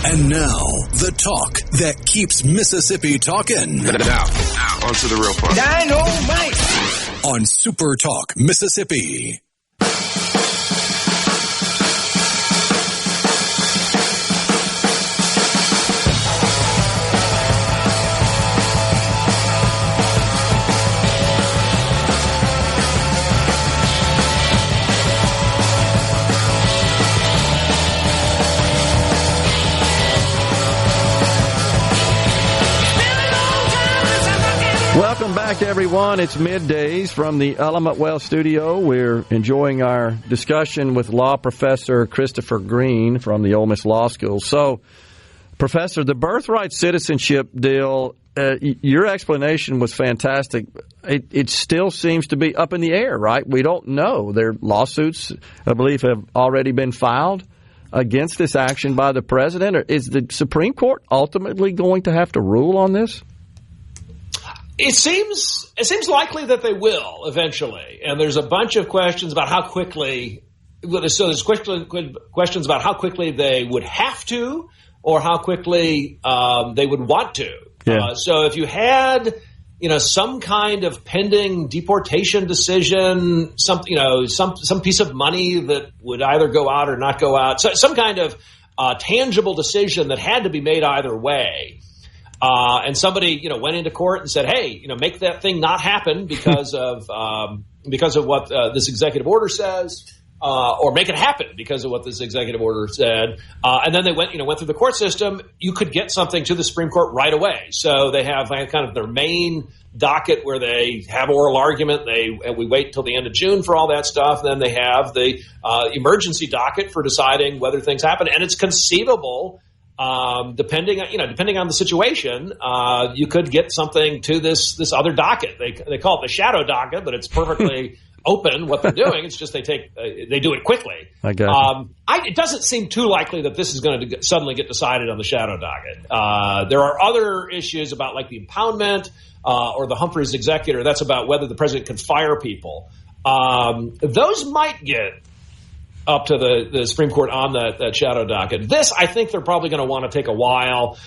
And now, the talk that keeps Mississippi talking. Now, on to the real part. Dynamite! On SuperTalk Mississippi. Welcome back, everyone. It's Middays from the Element Well studio. We're enjoying our discussion with law professor Christopher Green from the Ole Miss Law School. So, Professor, the birthright citizenship deal, your explanation was fantastic. It still seems to be up in the air, right? We don't know. There are lawsuits, I believe, have already been filed against this action by the president. Is the Supreme Court ultimately going to have to rule on this? It seems likely that they will eventually, and there's a bunch of questions about how quickly. So there's questions about how quickly they would have to, or how quickly they would want to. Yeah. So if you had, some kind of pending deportation decision, some piece of money that would either go out or not go out, so some kind of tangible decision that had to be made either way. And somebody, went into court and said, "Hey, make that thing not happen because of what this executive order says, or make it happen because of what this executive order said." And then they went through the court system. You could get something to the Supreme Court right away. So they have kind of their main docket where they have oral argument. We wait until the end of June for all that stuff. Then they have the emergency docket for deciding whether things happen. And it's conceivable. Depending on the situation, you could get something to this other docket. They call it the shadow docket, but it's perfectly open what they're doing. It's just they do it quickly. I got you. It doesn't seem too likely that this is going to suddenly get decided on the shadow docket. There are other issues about like the impoundment or the Humphreys executor. That's about whether the president can fire people. Those might get up to the Supreme Court on that shadow docket. This, I think they're probably going to want to take a while.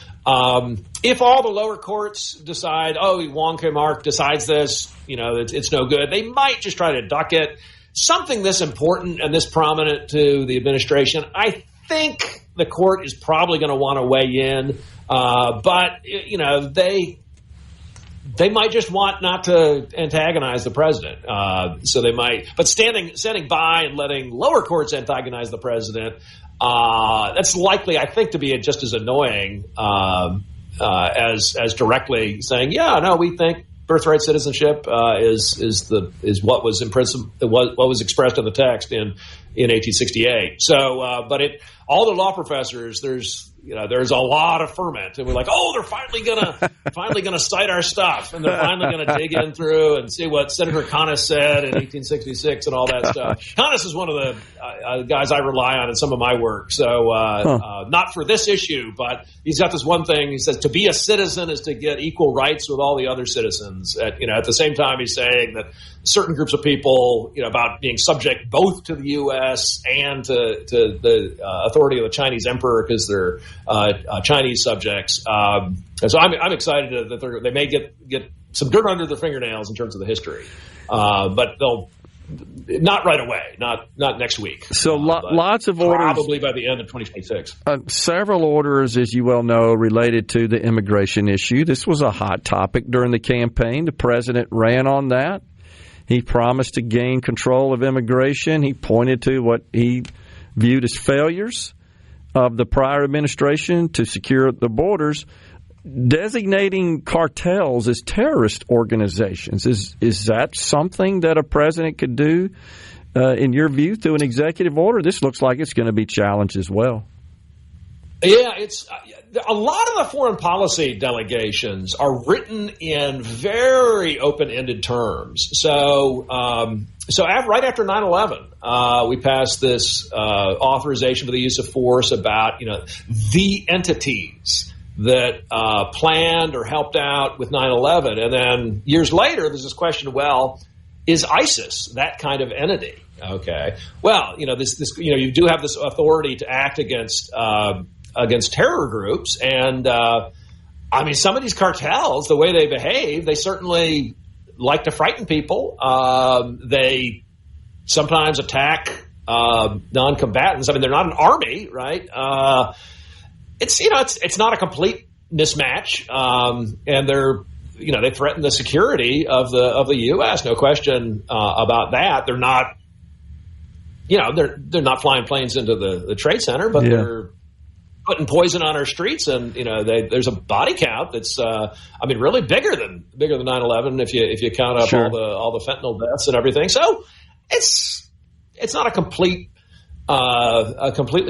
If all the lower courts decide, Wong Kim-ark decides this, it's no good, they might just try to duck it. Something this important and this prominent to the administration, I think the court is probably going to want to weigh in. But they might just want not to antagonize the president. So they might, but standing by and letting lower courts antagonize the president, that's likely, I think, to be just as annoying as directly saying, we think birthright citizenship is what was in principle, what was expressed in the text in 1868. So, but all the law professors, there's a lot of ferment, and we're like, they're finally gonna cite our stuff, and they're finally gonna dig in through and see what Senator Conness said in 1866 and all that stuff. Conness is one of the guys I rely on in some of my work. So not for this issue, but he's got this one thing. He says to be a citizen is to get equal rights with all the other citizens. At the same time, he's saying that certain groups of people, about being subject both to the U.S. and to the authority of the Chinese emperor because they're Chinese subjects. And so I'm excited that they may get some dirt under their fingernails in terms of the history, but they'll not right away, not next week. So lots of orders, probably by the end of 2026. Several orders, as you well know, related to the immigration issue. This was a hot topic during the campaign. The president ran on that. He promised to gain control of immigration. He pointed to what he viewed as failures of the prior administration to secure the borders, designating cartels as terrorist organizations. Is that something that a president could do, in your view, through an executive order? This looks like it's going to be challenged as well. Yeah, it's a lot of the foreign policy delegations are written in very open-ended terms. So right after 9/11, we passed this authorization for the use of force about the entities that planned or helped out with 9/11, and then years later, there's this question: well, is ISIS that kind of entity? Okay, well, this you do have this authority to act against terror groups, and some of these cartels, the way they behave, they certainly like to frighten people. They sometimes attack non-combatants. They're not an army, right? It's not a complete mismatch, and they threaten the security of the U.S. No question about that. They're not, they're not flying planes into the Trade Center, but they're putting poison on our streets, and there's a body count that's really bigger than 9/11 if you count up all the fentanyl deaths and everything. So it's not a completely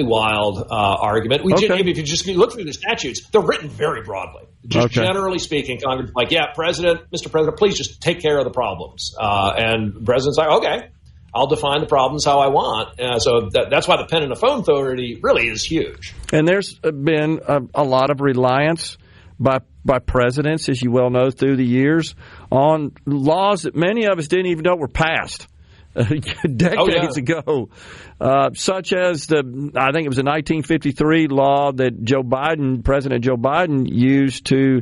wild argument. If you just look through the statutes, they're written very broadly. Generally speaking, Congress is like, Mr. President, please just take care of the problems. And the president's like, okay, I'll define the problems how I want. So that's why the pen and the phone authority really is huge. And there's been a lot of reliance by presidents, as you well know, through the years on laws that many of us didn't even know were passed decades ago, such as I think it was a 1953 law that President Joe Biden used to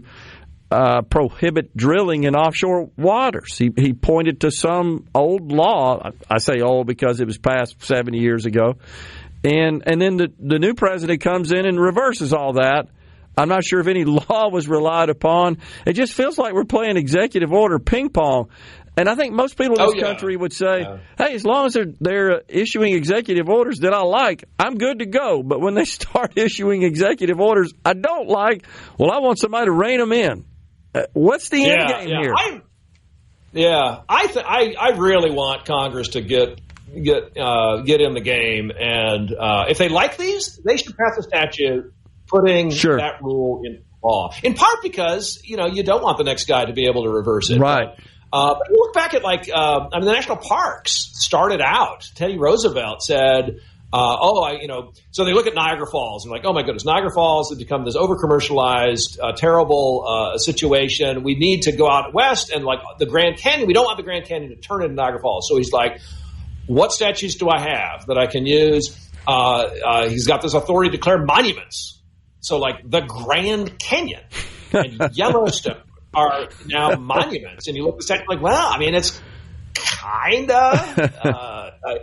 prohibit drilling in offshore waters. He pointed to some old law. I say old because it was passed 70 years ago. And then the new president comes in and reverses all that. I'm not sure if any law was relied upon. It just feels like we're playing executive order ping pong. And I think most people in this country would say, hey, as long as they're issuing executive orders that I like, I'm good to go. But when they start issuing executive orders I don't like, well, I want somebody to rein them in. What's the end game here? I really want Congress to get in the game, and if they like these, they should pass a statute putting that rule in law. In part because you don't want the next guy to be able to reverse it. Right. But look back at the national parks started out. Teddy Roosevelt said, so they look at Niagara Falls and oh my goodness, Niagara Falls has become this over-commercialized, terrible situation. We need to go out west and the Grand Canyon. We don't want the Grand Canyon to turn into Niagara Falls. So he's like, what statutes do I have that I can use? He's got this authority to declare monuments. So the Grand Canyon and Yellowstone are now monuments. And you look at the statute it's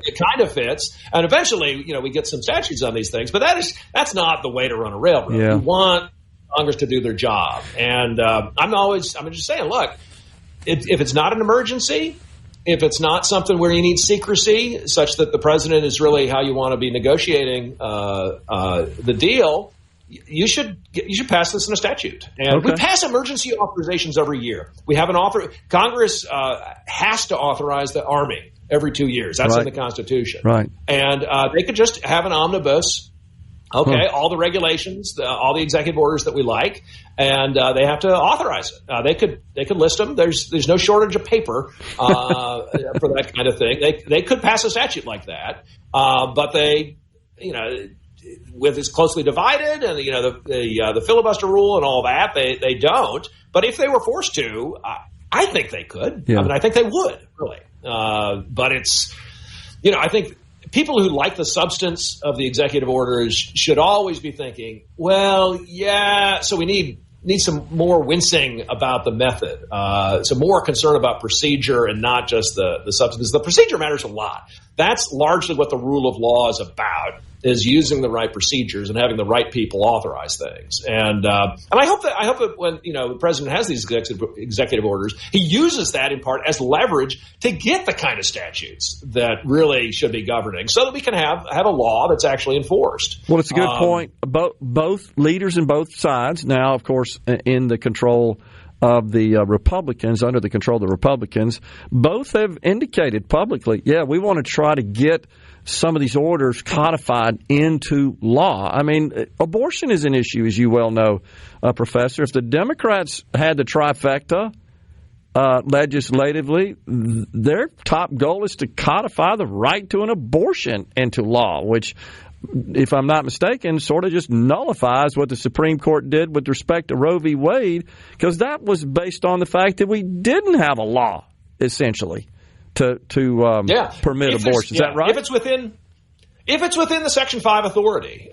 it kind of fits, and eventually, we get some statutes on these things. But that's not the way to run a railroad. Yeah. You want Congress to do their job, and I'm just saying, look, if it's not an emergency, if it's not something where you need secrecy, such that the president is really how you want to be negotiating the deal, you should pass this in a statute. And we pass emergency authorizations every year. We have Congress has to authorize the Army every 2 years. That's in the Constitution. Right. And they could just have an omnibus. All the regulations, all the executive orders that we like, and they have to authorize it. They could list them. There's no shortage of paper for that kind of thing. They could pass a statute like that, but they, with it's closely divided and the filibuster rule and all that, they don't. But if they were forced to, I think they could. Yeah. I think they would really. But it's I think people who like the substance of the executive orders should always be thinking, well, yeah, so we need some more wincing about the method, some more concern about procedure and not just the substance. The procedure matters a lot. That's largely what the rule of law is about, is using the right procedures and having the right people authorize things. And I hope that when the president has these executive orders, he uses that in part as leverage to get the kind of statutes that really should be governing, so that we can have a law that's actually enforced. Well, it's a good point. Both leaders in both sides now, of course, in the control of the Republicans, under the control of the Republicans, both have indicated publicly, we want to try to get some of these orders codified into law. Abortion is an issue, as you well know, Professor. If the Democrats had the trifecta legislatively, their top goal is to codify the right to an abortion into law, which, if I'm not mistaken, sort of just nullifies what the Supreme Court did with respect to Roe v. Wade, because that was based on the fact that we didn't have a law, essentially, to permit abortion. Is that right? If it's within the Section 5 authority.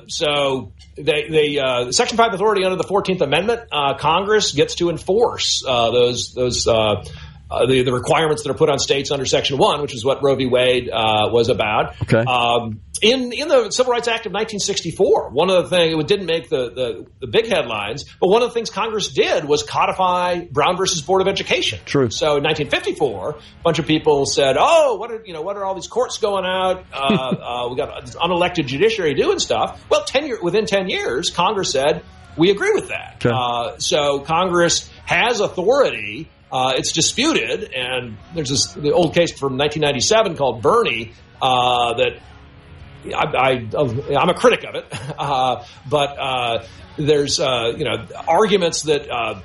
So the Section 5 authority under the 14th Amendment, Congress gets to enforce the requirements that are put on states under Section 1, which is what Roe v. Wade was about. Okay. In the Civil Rights Act of 1964, one of the things, it didn't make the big headlines, but one of the things Congress did was codify Brown versus Board of Education. True. So in 1954, a bunch of people said, what are all these courts going out? We got unelected judiciary doing stuff. Well, within 10 years, Congress said, we agree with that. Okay. So Congress has authority. It's disputed, and there's the old case from 1997 called Bernie that I'm a critic of it, but there's arguments that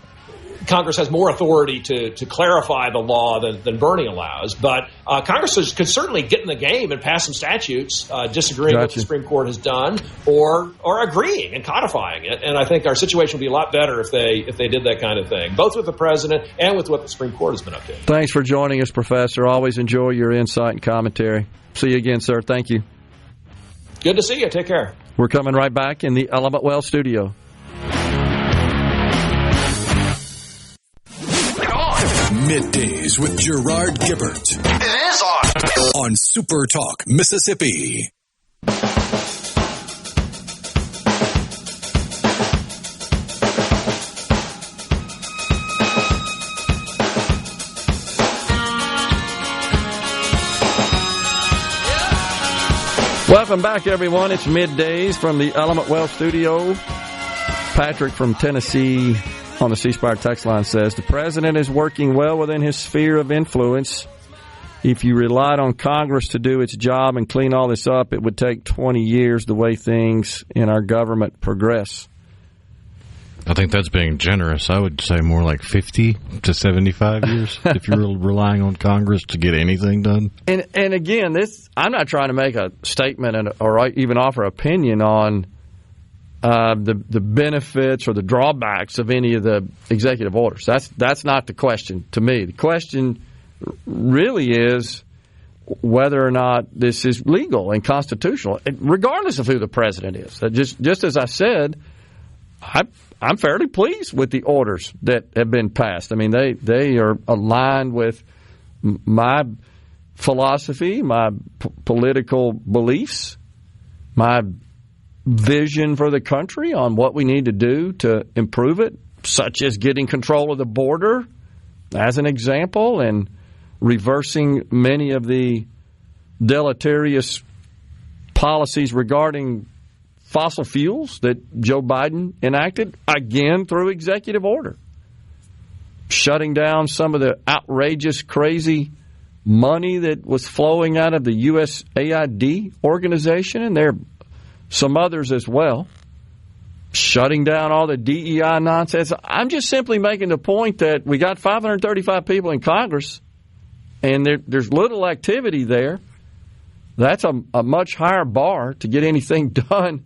Congress has more authority to clarify the law than Bernie allows. But Congress could certainly get in the game and pass some statutes disagreeing with what the Supreme Court has done, or agreeing and codifying it. And I think our situation would be a lot better if they did that kind of thing, both with the president and with what the Supreme Court has been up to. Thanks for joining us, Professor. Always enjoy your insight and commentary. See you again, sir. Thank you. Good to see you. Take care. We're coming right back in the Element Well studio. Middays with Gerard Gibert. It is on SuperTalk Mississippi. Welcome back, everyone. It's Middays from the Element Well studio. Patrick from Tennessee on the C Spire text line says, the president is working well within his sphere of influence. If you relied on Congress to do its job and clean all this up, it would take 20 years the way things in our government progress. I think that's being generous. I would say more like 50 to 75 years if you're relying on Congress to get anything done. And again, I'm not trying to make a statement or even offer opinion on the benefits or the drawbacks of any of the executive orders. That's not the question to me. The question really is whether or not this is legal and constitutional, regardless of who the president is. Just as I said, I'm fairly pleased with the orders that have been passed. I mean, they are aligned with my philosophy, my political beliefs, my vision for the country on what we need to do to improve it, such as getting control of the border, as an example, and reversing many of the deleterious policies regarding fossil fuels that Joe Biden enacted, again through executive order. Shutting down some of the outrageous, crazy money that was flowing out of the USAID organization, and there are some others as well. Shutting down all the DEI nonsense. I'm just simply making the point that we got 535 people in Congress, and there's little activity there. That's a much higher bar to get anything done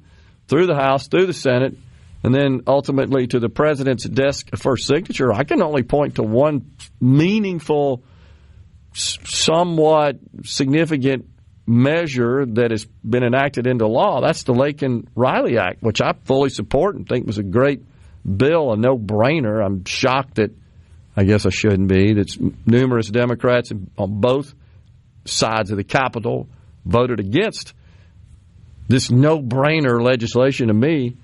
through the House, through the Senate, and then ultimately to the president's desk for signature. I can only point to one meaningful, somewhat significant measure that has been enacted into law. That's the Lakin-Riley Act, which I fully support and think was a great bill, a no-brainer. I'm shocked that, I guess I shouldn't be, that numerous Democrats on both sides of the Capitol voted against this no-brainer legislation to me.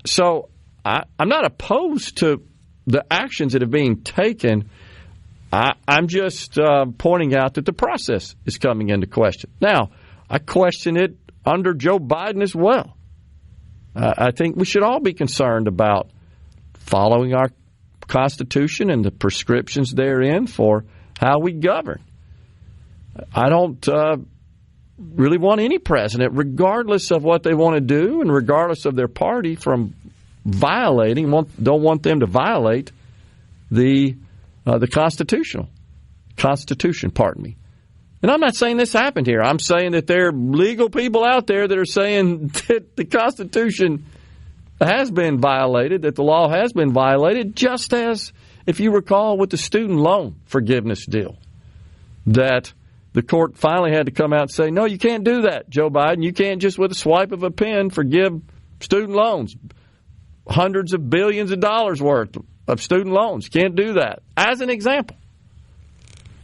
So I'm not opposed to the actions that are being taken. I'm just pointing out that the process is coming into question. Now, I question it under Joe Biden as well. I think we should all be concerned about following our Constitution and the prescriptions therein for how we govern. I don't really want any president, regardless of what they want to do and regardless of their party, from violating, don't want them to violate the Constitution, pardon me. And I'm not saying this happened here. I'm saying that there are legal people out there that are saying that the Constitution has been violated, that the law has been violated, just as, if you recall, with the student loan forgiveness deal, that the court finally had to come out and say, no, you can't do that, Joe Biden. You can't just with a swipe of a pen forgive student loans, hundreds of billions of dollars worth of student loans. You can't do that, as an example.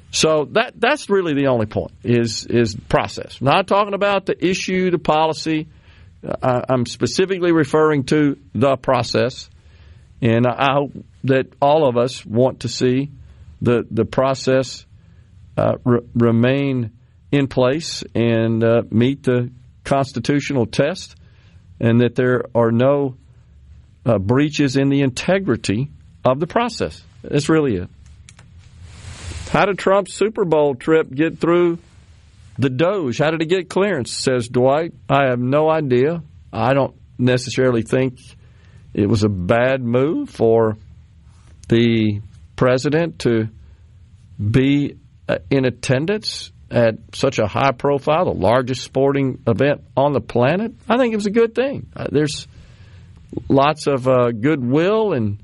So that's really the only point, is process. I'm not talking about the issue, the policy. I'm specifically referring to the process. And I hope that all of us want to see the process remain in place and meet the constitutional test, and that there are no breaches in the integrity of the process. That's really it. How did Trump's Super Bowl trip get through the Doge? How did it get clearance, says Dwight. I have no idea. I don't necessarily think it was a bad move for the president to be in attendance at such a high profile, the largest sporting event on the planet. I think it was a good thing. There's lots of goodwill and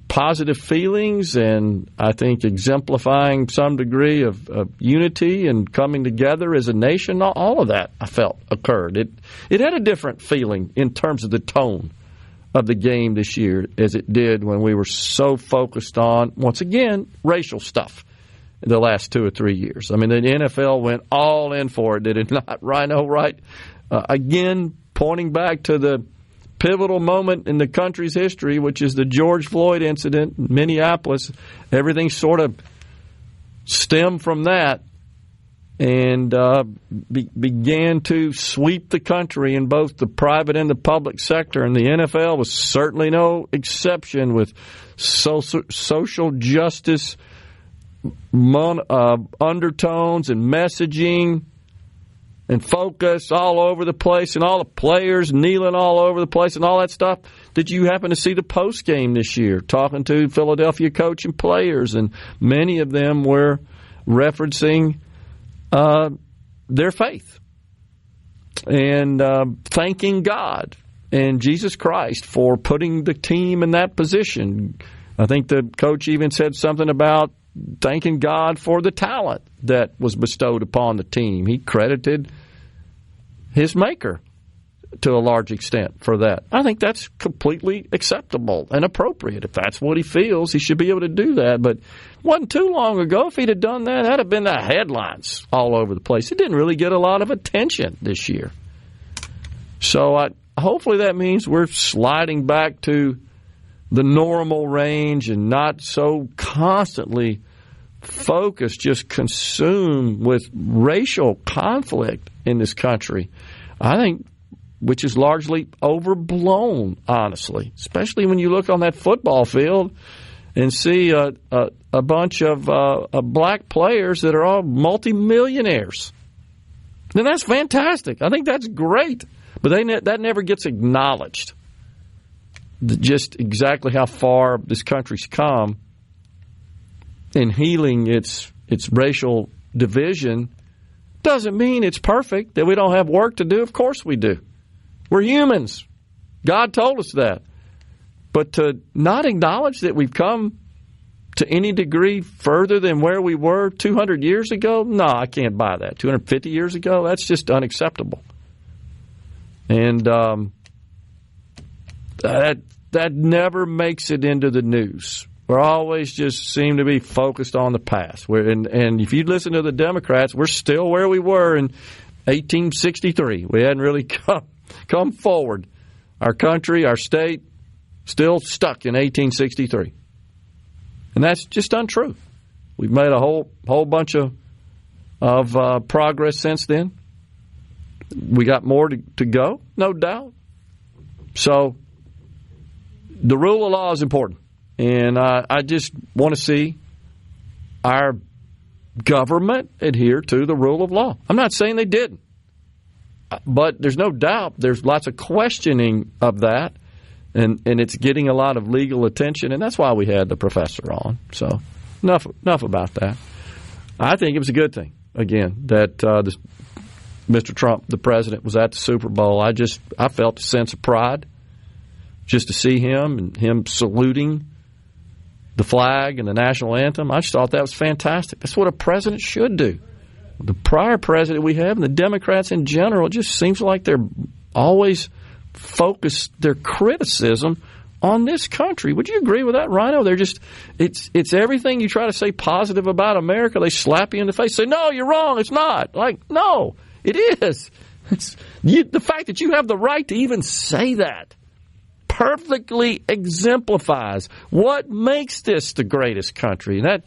positive feelings, and I think exemplifying some degree of unity and coming together as a nation. All of that, I felt, occurred. It had a different feeling in terms of the tone of the game this year as it did when we were so focused on, once again, racial stuff in the last 2 or 3 years. I mean, the NFL went all in for it, did it not, Rhino? Right? Again, pointing back to the pivotal moment in the country's history, which is the George Floyd incident in Minneapolis. Everything sort of stemmed from that and began to sweep the country in both the private and the public sector. And the NFL was certainly no exception, with social justice undertones and messaging and focus all over the place and all the players kneeling all over the place and all that stuff. Did you happen to see the post game this year, talking to Philadelphia coach and players? And many of them were referencing their faith and thanking God and Jesus Christ for putting the team in that position. I think the coach even said something about thanking God for the talent that was bestowed upon the team. He credited his maker to a large extent for that. I think that's completely acceptable and appropriate. If that's what he feels, he should be able to do that. But it wasn't too long ago, if he'd have done that, that'd have been the headlines all over the place. It didn't really get a lot of attention this year. So hopefully that means we're sliding back to the normal range and not so constantly focused, just consumed with racial conflict in this country. I think, which is largely overblown, honestly, especially when you look on that football field and see a bunch of black players that are all multimillionaires. Then that's fantastic. I think that's great. But that never gets acknowledged. Just exactly how far this country's come in healing its racial division doesn't mean it's perfect, that we don't have work to do. Of course we do. We're humans. God told us that. But to not acknowledge that we've come to any degree further than where we were 200 years ago, no, I can't buy that. 250 years ago, that's just unacceptable. And that never makes it into the news. We're always just seem to be focused on the past. And if you listen to the Democrats, we're still where we were in 1863. We hadn't really come forward. Our country, our state, still stuck in 1863. And that's just untrue. We've made a whole bunch of progress since then. We got more to go, no doubt. So the rule of law is important. And I just want to see our government adhere to the rule of law. I'm not saying they didn't. But there's no doubt there's lots of questioning of that. And it's getting a lot of legal attention. And that's why we had the professor on. So enough about that. I think it was a good thing, again, that Mr. Trump, the president, was at the Super Bowl. I felt a sense of pride just to see him and him saluting the flag and the national anthem. I just thought that was fantastic. That's what a president should do. The prior president we have and the Democrats in general, it just seems like they're always focused their criticism on this country. Would you agree with that, Rhino? They're just it's everything you try to say positive about America, they slap you in the face, say, no, you're wrong, it's not. Like, no, it is. The fact that you have the right to even say that perfectly exemplifies what makes this the greatest country. And that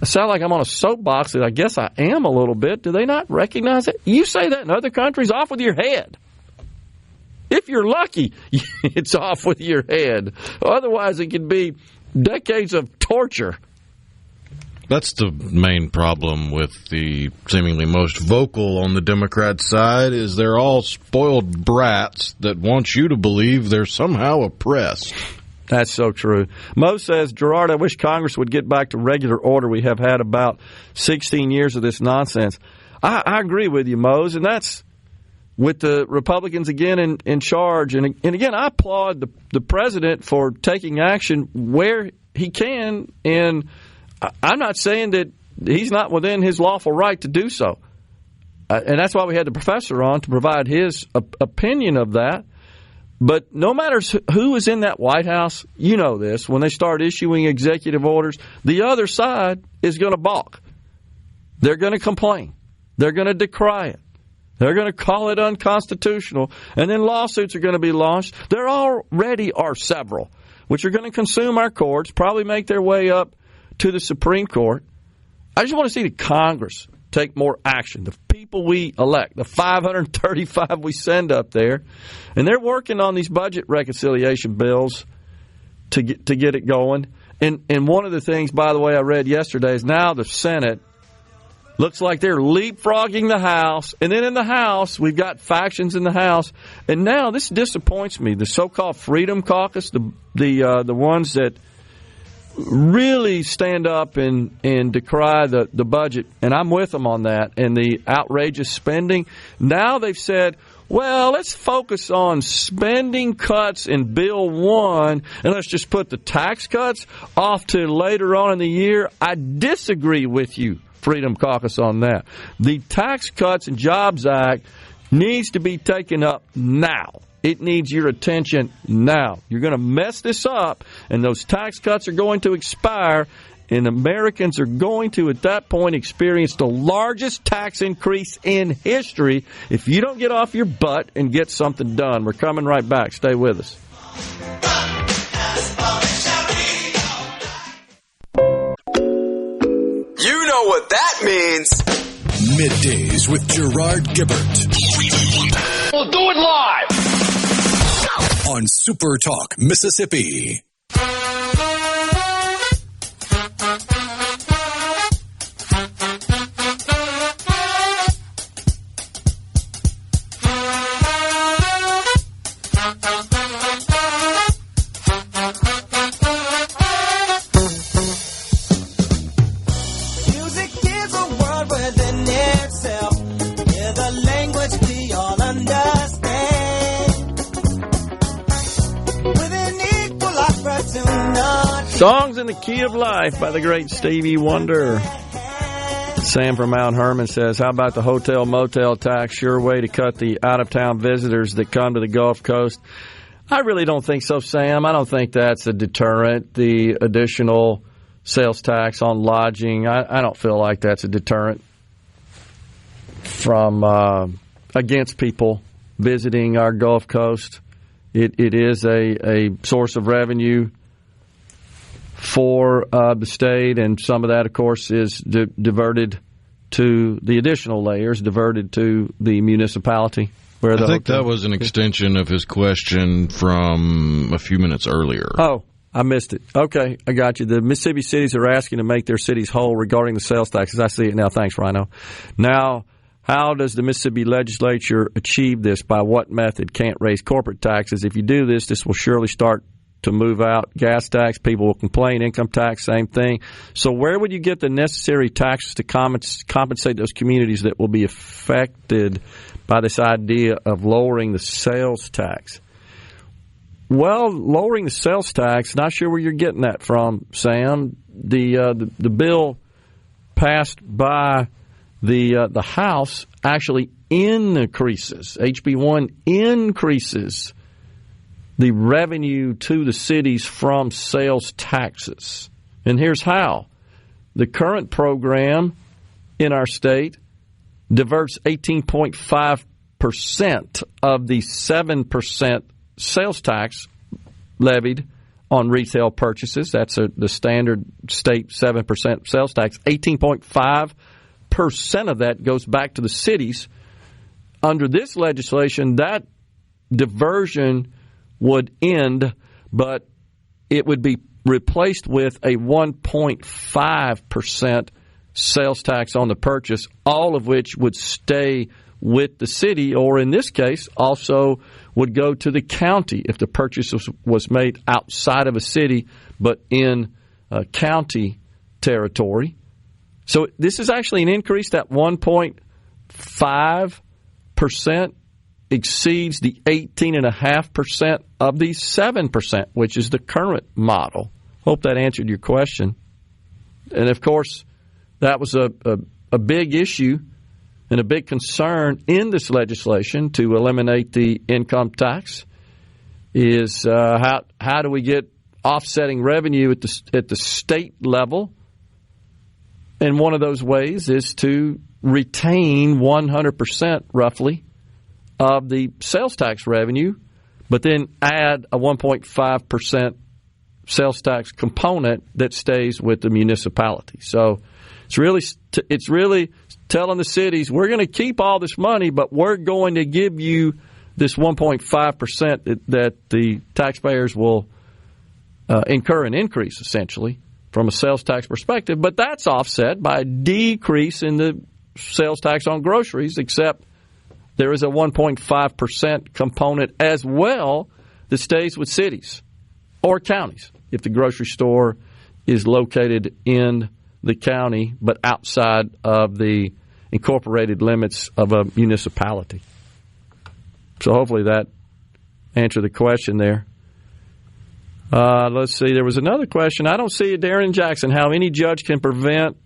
I sound like I'm on a soapbox, and I guess I am a little bit. Do they not recognize it? You say that in other countries, off with your head. If you're lucky, it's off with your head. Otherwise, it could be decades of torture. That's the main problem with the seemingly most vocal on the Democrat side, is they're all spoiled brats that want you to believe they're somehow oppressed. That's so true. Mo says, Gerard, I wish Congress would get back to regular order. We have had about 16 years of this nonsense. I agree with you, Mose, and that's with the Republicans again in charge. And again, I applaud the president for taking action where he can, and I'm not saying that he's not within his lawful right to do so. And that's why we had the professor on to provide his opinion of that. But no matter who is in that White House, you know this, when they start issuing executive orders, the other side is going to balk. They're going to complain. They're going to decry it. They're going to call it unconstitutional. And then lawsuits are going to be launched. There already are several, which are going to consume our courts, probably make their way up to the Supreme Court. I just want to see the Congress take more action. The people we elect, the 535 we send up there, and they're working on these budget reconciliation bills to get it going. And one of the things, by the way, I read yesterday is now the Senate Looks like they're leapfrogging the House. And then in the House, we've got factions in the House. And now this disappoints me. The so-called Freedom Caucus, the ones that really stand up and decry the budget, and I'm with them on that, and the outrageous spending. Now they've said, well, let's focus on spending cuts in Bill 1, and let's just put the tax cuts off to later on in the year. I disagree with you, Freedom Caucus, on that. The Tax Cuts and Jobs Act needs to be taken up now. It needs your attention now. You're going to mess this up, and those tax cuts are going to expire, and Americans are going to, at that point, experience the largest tax increase in history if you don't get off your butt and get something done. We're coming right back. Stay with us. You know what that means. Middays with Gerard Gibert. We'll do it live On SuperTalk Mississippi. Music is a word within itself, with a language we all understand. Songs in the Key of Life by the great Stevie Wonder. Sam from Mount Hermon says, how about the hotel motel tax? Sure way to cut the out-of-town visitors that come to the Gulf Coast. I really don't think so, Sam. I don't think that's a deterrent. The additional sales tax on lodging, I don't feel like that's a deterrent from against people visiting our Gulf Coast. It is a source of revenue for the state, and some of that, of course, is diverted to the additional layers, diverted to the municipality. Where I think that was an extension of his question from a few minutes earlier. Oh, I missed it. Okay, I got you. The Mississippi cities are asking to make their cities whole regarding the sales taxes. I see it now. Thanks, Rhino. Now, how does the Mississippi legislature achieve this? By what method? Can't raise corporate taxes. If you do this, this will surely start to move out. Gas tax, people will complain. Income tax, same thing. So where would you get the necessary taxes to compensate those communities that will be affected by this idea of lowering the sales tax? Well, lowering the sales tax, not sure where you're getting that from, Sam. The bill passed by the House actually increases, HB1 increases the revenue to the cities from sales taxes. And here's how. The current program in our state diverts 18.5% of the 7% sales tax levied on retail purchases. That's the standard state 7% sales tax. 18.5% of that goes back to the cities. Under this legislation, that diversion would end, but it would be replaced with a 1.5% sales tax on the purchase, all of which would stay with the city, or in this case, also would go to the county if the purchase was made outside of a city but in county territory. So this is actually an increase. That 1.5% exceeds the 18.5% of the 7%, which is the current model. Hope that answered your question. And, of course, that was a big issue and a big concern in this legislation to eliminate the income tax is how do we get offsetting revenue at the state level? And one of those ways is to retain 100% roughly of the sales tax revenue, but then add a 1.5% sales tax component that stays with the municipality. So it's really telling the cities, we're going to keep all this money, but we're going to give you this 1.5% that the taxpayers will incur an increase, essentially, from a sales tax perspective, but that's offset by a decrease in the sales tax on groceries, except there is a 1.5% component as well that stays with cities or counties if the grocery store is located in the county but outside of the incorporated limits of a municipality. So hopefully that answered the question there. Let's see. There was another question. I don't see, Darren Jackson, how any judge can prevent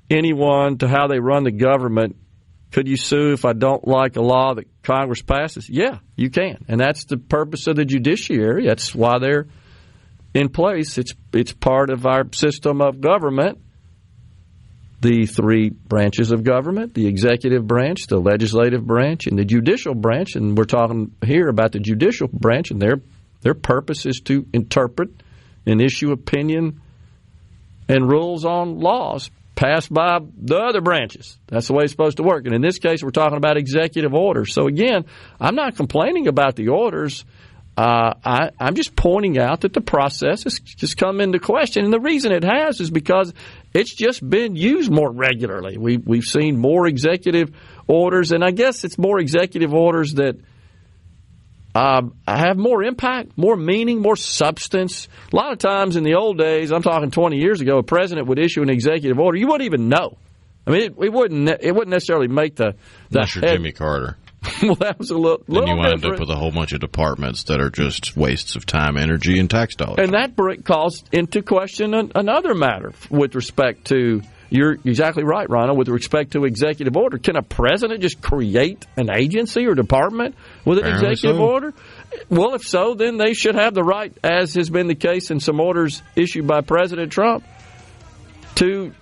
anyone to how they run the government. Could you sue if I don't like a law that Congress passes? Yeah, you can. And that's the purpose of the judiciary. That's why they're in place. It's part of our system of government. The three branches of government, the executive branch, the legislative branch, and the judicial branch. And we're talking here about the judicial branch, and their purpose is to interpret and issue opinion and rules on laws passed by the other branches. That's the way it's supposed to work. And in this case, we're talking about executive orders. So again, I'm not complaining about the orders. I'm just pointing out that the process has just come into question. And the reason it has is because it's just been used more regularly. We've seen more executive orders, and I guess it's more executive orders that have more impact, more meaning, more substance. A lot of times in the old days, I'm talking 20 years ago, a president would issue an executive order. You wouldn't even know. I mean, it wouldn't necessarily make the unless you're Jimmy Carter. Well, that was a little then you wind different. up with a whole bunch of departments that are just wastes of time, energy, and tax dollars. And that calls into question another matter with respect to, you're exactly right, Ronald, with respect to executive order. Can a president just create an agency or department with an executive order? Well, if so, then they should have the right, as has been the case in some orders issued by President Trump, to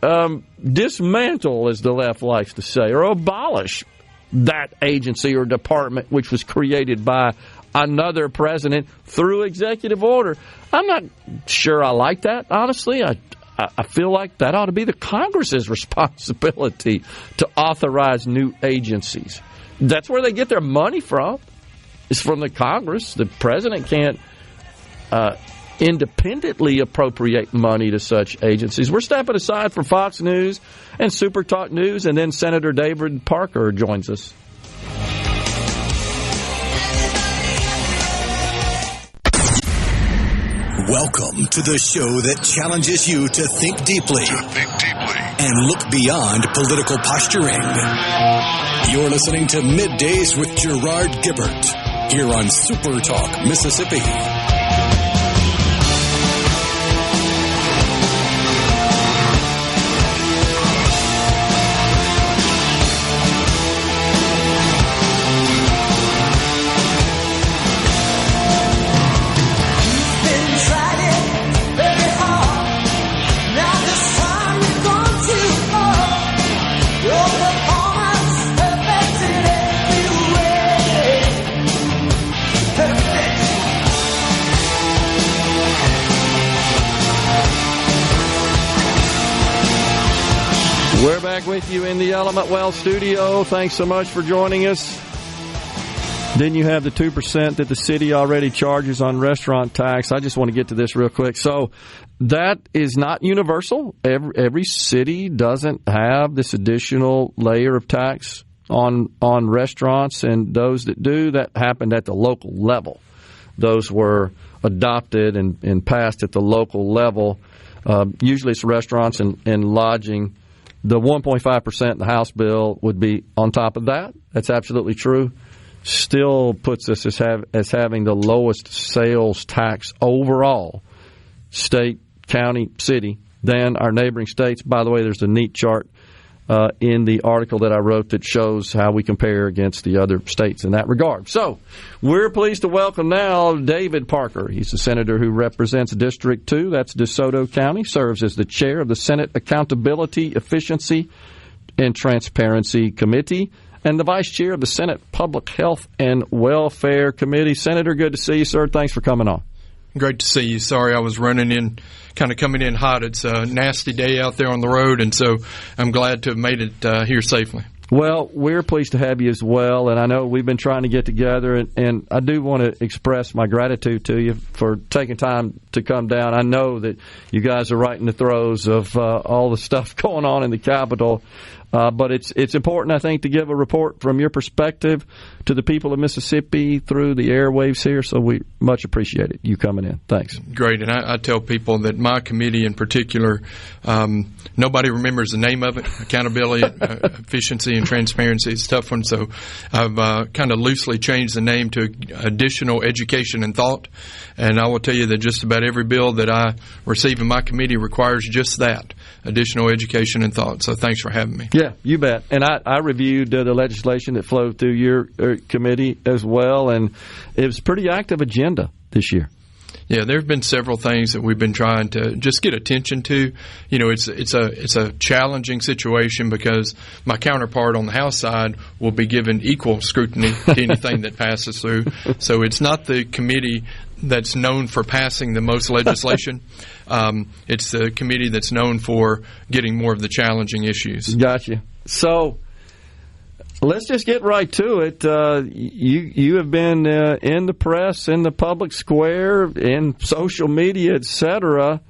dismantle, as the left likes to say, or abolish that agency or department which was created by another president through executive order. I'm not sure I like that, honestly. I feel like that ought to be the Congress's responsibility to authorize new agencies. That's where they get their money from. It's from the Congress. The president can't independently appropriate money to such agencies. We're stepping aside for Fox News and SuperTalk News, and then Senator David Parker joins us. Welcome to the show that challenges you to think deeply and look beyond political posturing. You're listening to MidDays with Gerard Gibert here on SuperTalk Mississippi. We're back with you in the Element Well studio. Thanks so much for joining us. Then you have the 2% that the city already charges on restaurant tax. I just want to get to this real quick. So that is not universal. Every city doesn't have this additional layer of tax on restaurants, and those that do, that happened at the local level. Those were adopted and passed at the local level. Usually it's restaurants and lodging. The 1.5% in the House bill would be on top of that. That's absolutely true. Still puts us as having the lowest sales tax overall, state, county, city, than our neighboring states. By the way, there's a neat chart in the article that I wrote that shows how we compare against the other states in that regard. So we're pleased to welcome now David Parker. He's the senator who represents District 2. That's DeSoto County. Serves as the chair of the Senate Accountability, Efficiency, and Transparency Committee and the vice chair of the Senate Public Health and Welfare Committee. Senator, good to see you, sir. Thanks for coming on. Great to see you. Sorry I was running in, kind of coming in hot. It's a nasty day out there on the road, and so I'm glad to have made it here safely. Well, we're pleased to have you as well, and I know we've been trying to get together, and I do want to express my gratitude to you for taking time to come down. I know that you guys are right in the throes of all the stuff going on in the Capitol, but it's important, I think, to give a report from your perspective to the people of Mississippi through the airwaves here, so we much appreciate it, you coming in. Thanks. Great, and I tell people that my committee in particular, nobody remembers the name of it, accountability, efficiency, and transparency. It's a tough one, so I've kind of loosely changed the name to Additional Education and Thought, and I will tell you that just about every bill that I receive in my committee requires just that, additional education and thought. So thanks for having me. Yeah, you bet. And I reviewed the legislation that flowed through your committee as well, and it was a pretty active agenda this year. Yeah, there have been several things that we've been trying to just get attention to. You know, it's a challenging situation because my counterpart on the House side will be given equal scrutiny to anything that passes through. So it's not the committee that's known for passing the most legislation. It's the committee that's known for getting more of the challenging issues. Gotcha. So let's just get right to it. You have been in the press, in the public square, in social media, etc.,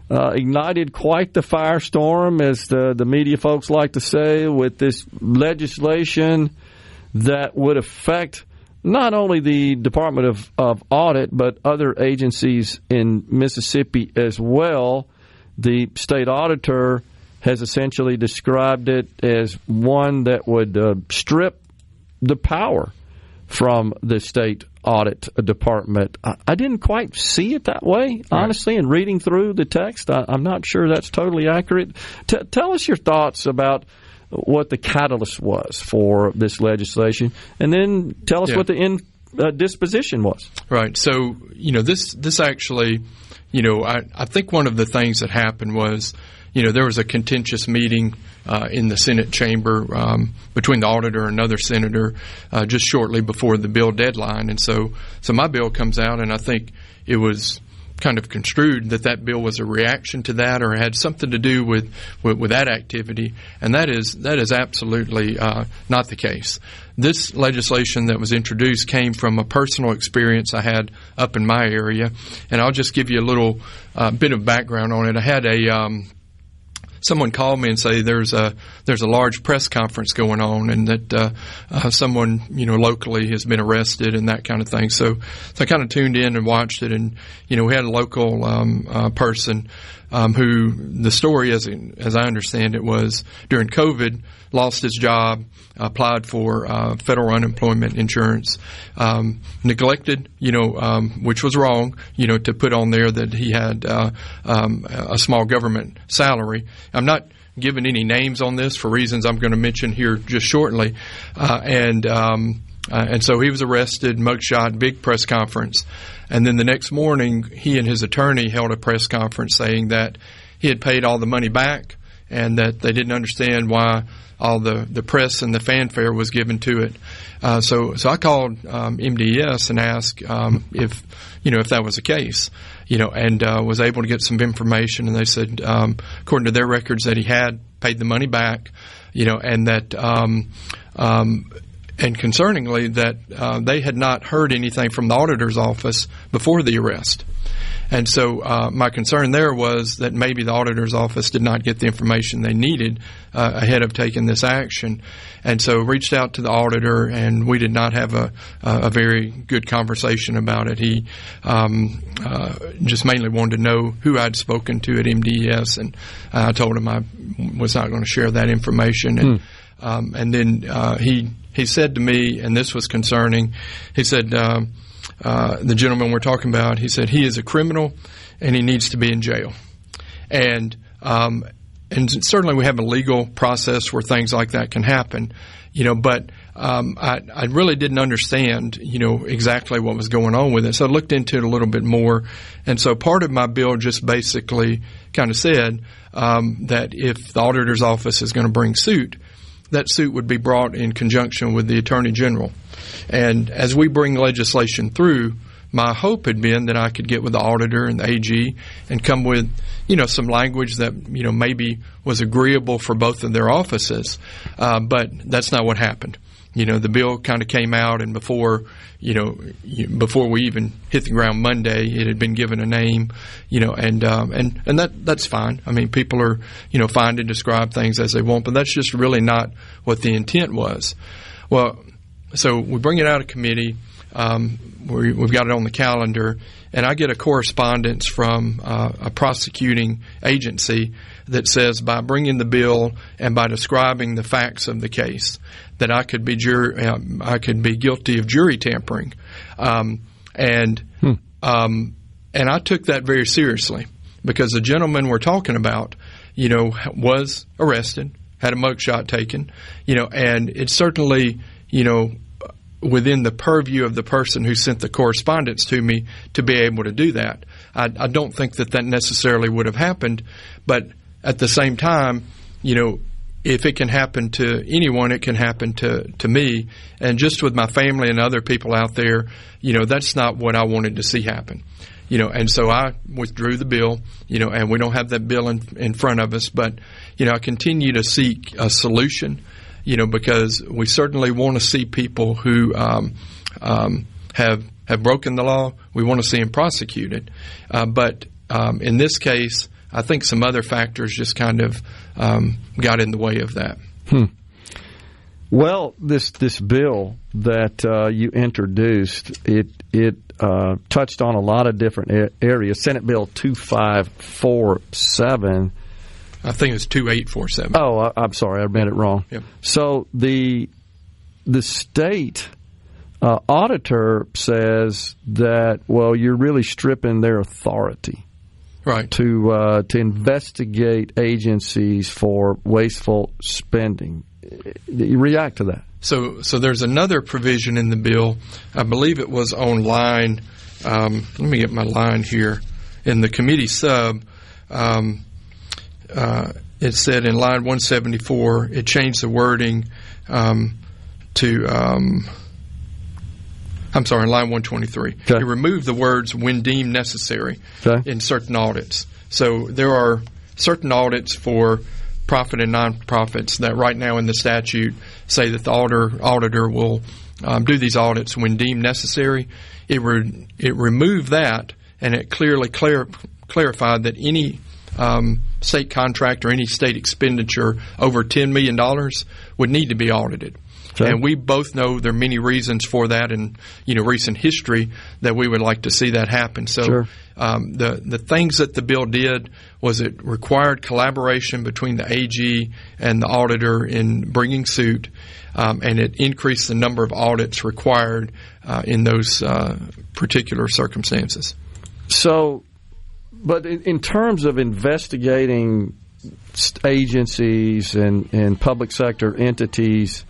ignited quite the firestorm, as the media folks like to say, with this legislation that would affect not only the Department of Audit, but other agencies in Mississippi as well. The state auditor has essentially described it as one that would strip the power from the state audit department. I didn't quite see it that way, honestly, in reading through the text. I'm not sure that's totally accurate. Tell us your thoughts about what the catalyst was for this legislation, and then tell us what the disposition was. Right. So, this actually, I think one of the things that happened was, there was a contentious meeting in the Senate chamber between the auditor and another senator just shortly before the bill deadline. And so my bill comes out, and I think it was kind of construed that bill was a reaction to that or had something to do with that activity, and that is absolutely not the case. This legislation that was introduced came from a personal experience I had up in my area, and I'll just give you a little bit of background on it. I had someone called me and say there's a large press conference going on, and that someone locally has been arrested and that kind of thing. So I kind of tuned in and watched it, and we had a local person who, the story as I understand it, was during COVID, lost his job, applied for federal unemployment insurance, neglected, which was wrong, to put on there that he had a small government salary. I'm not giving any names on this for reasons I'm going to mention here just shortly, and so he was arrested, mugshot, big press conference, and then the next morning he and his attorney held a press conference saying that he had paid all the money back and that they didn't understand why all the press and the fanfare was given to it. So I called MDS and asked if that was the case, and was able to get some information. And they said, according to their records, that he had paid the money back, and that and concerningly that they had not heard anything from the auditor's office before the arrest. And so my concern there was that maybe the auditor's office did not get the information they needed ahead of taking this action. And so reached out to the auditor, and we did not have a very good conversation about it. He just mainly wanted to know who I'd spoken to at MDS, and I told him I was not going to share that information. And then he said to me, and this was concerning, he said, the gentleman we're talking about, he said he is a criminal and he needs to be in jail. And certainly we have a legal process where things like that can happen, but I really didn't understand, exactly what was going on with it. So I looked into it a little bit more. And so part of my bill just basically kind of said that if the auditor's office is going to bring suit, that suit would be brought in conjunction with the Attorney General. And as we bring legislation through, my hope had been that I could get with the auditor and the AG and come with, some language that, maybe was agreeable for both of their offices. But that's not what happened. The bill kind of came out, and before we even hit the ground Monday, it had been given a name, and that's fine. I mean, people are, fine to describe things as they want, but that's just really not what the intent was. Well, so we bring it out of committee. We've got it on the calendar, and I get a correspondence from a prosecuting agency that says by bringing the bill and by describing the facts of the case that I could be guilty of jury tampering, and I took that very seriously because the gentleman we're talking about, was arrested, had a mugshot taken, and it's certainly, within the purview of the person who sent the correspondence to me to be able to do that. I don't think that necessarily would have happened, but at the same time, if it can happen to anyone, it can happen to me. And just with my family and other people out there, that's not what I wanted to see happen. And so I withdrew the bill, and we don't have that bill in front of us, but, I continue to seek a solution, because we certainly want to see people who have broken the law. We want to see them prosecuted. But in this case, I think some other factors just kind of got in the way of that. Well, this bill that you introduced, it touched on a lot of different areas. Senate Bill 2547. I think it was 2847. Oh, I'm sorry, I read it wrong. Yep. So the state auditor says that, well, you're really stripping their authority, right, to investigate agencies for wasteful spending. You react to that? So there's another provision in the bill. I believe it was on line. Let me get my line here in the committee sub. It said in line 174, it changed the wording to, I'm sorry, in line 123. Okay. It removed the words when deemed necessary in certain audits. So there are certain audits for profit and non-profits that right now in the statute say that the auditor will do these audits when deemed necessary. It removed that, and it clearly clarified that any state contract or any state expenditure over $10 million would need to be audited. Okay. And we both know there are many reasons for that in recent history that we would like to see that happen. So sure. The things that the bill did was it required collaboration between the AG and the auditor in bringing suit, and it increased the number of audits required in those particular circumstances. So, but in terms of investigating agencies and public sector entities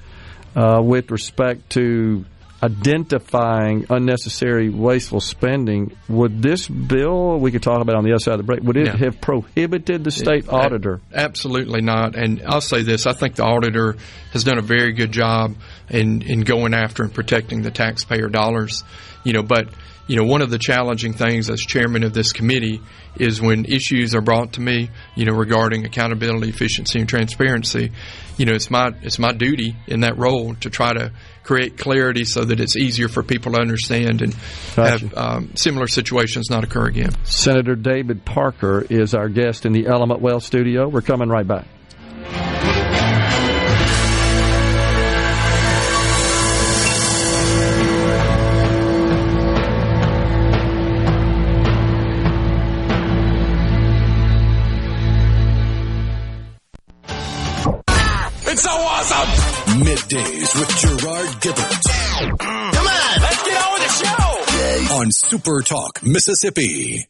with respect to identifying unnecessary wasteful spending, would this bill, we could talk about on the other side of the break, would it have prohibited the state auditor? Absolutely not. And I'll say this, I think the auditor has done a very good job in going after and protecting the taxpayer dollars. But one of the challenging things as chairman of this committee is when issues are brought to me, regarding accountability, efficiency, and transparency, it's my duty in that role to try to create clarity so that it's easier for people to understand and have similar situations not occur again. Senator David Parker is our guest in the Element Well studio. We're coming right back. It's so awesome! Middays with Gerard Gibert. Come on, let's get on with the show! On SuperTalk Mississippi.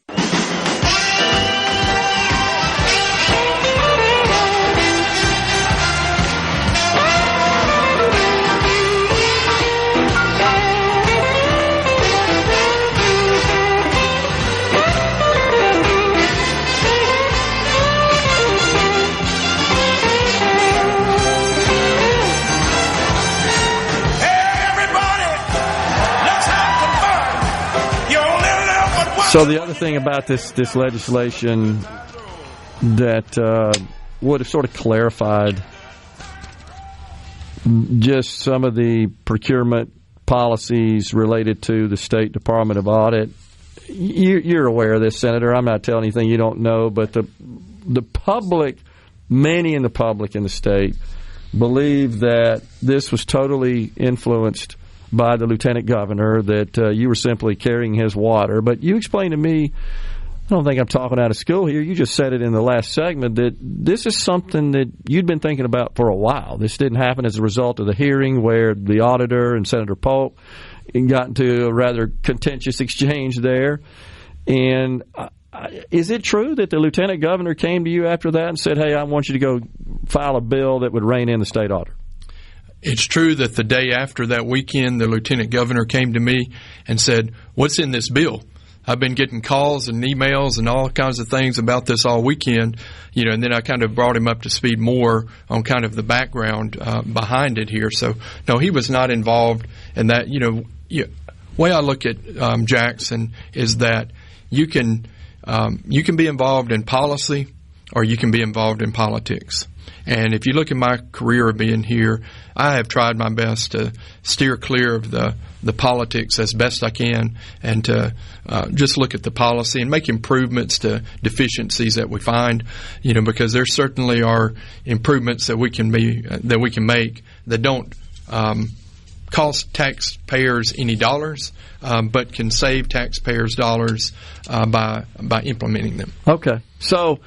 Your So the other thing about this legislation that would have sort of clarified just some of the procurement policies related to the State Department of Audit. You're aware of this, Senator. I'm not telling anything you don't know, but the public, many in the public in the state, believe that this was totally influenced by the lieutenant governor, that you were simply carrying his water. But you explained to me, I don't think I'm talking out of school here, you just said it in the last segment, that this is something that you'd been thinking about for a while. This didn't happen as a result of the hearing where the auditor and Senator Polk got into a rather contentious exchange there. And is it true that the lieutenant governor came to you after that and said, hey, I want you to go file a bill that would rein in the state auditor? It's true that the day after that weekend, the lieutenant governor came to me and said, what's in this bill? I've been getting calls and emails and all kinds of things about this all weekend, and then I kind of brought him up to speed more on kind of the background behind it here. So, no, he was not involved in that. Way I look at Jackson is that you can be involved in policy or you can be involved in politics. And if you look at my career of being here, I have tried my best to steer clear of the politics as best I can, and to just look at the policy and make improvements to deficiencies that we find. Because there certainly are improvements that we can make that don't cost taxpayers any dollars, but can save taxpayers dollars by implementing them. Okay, so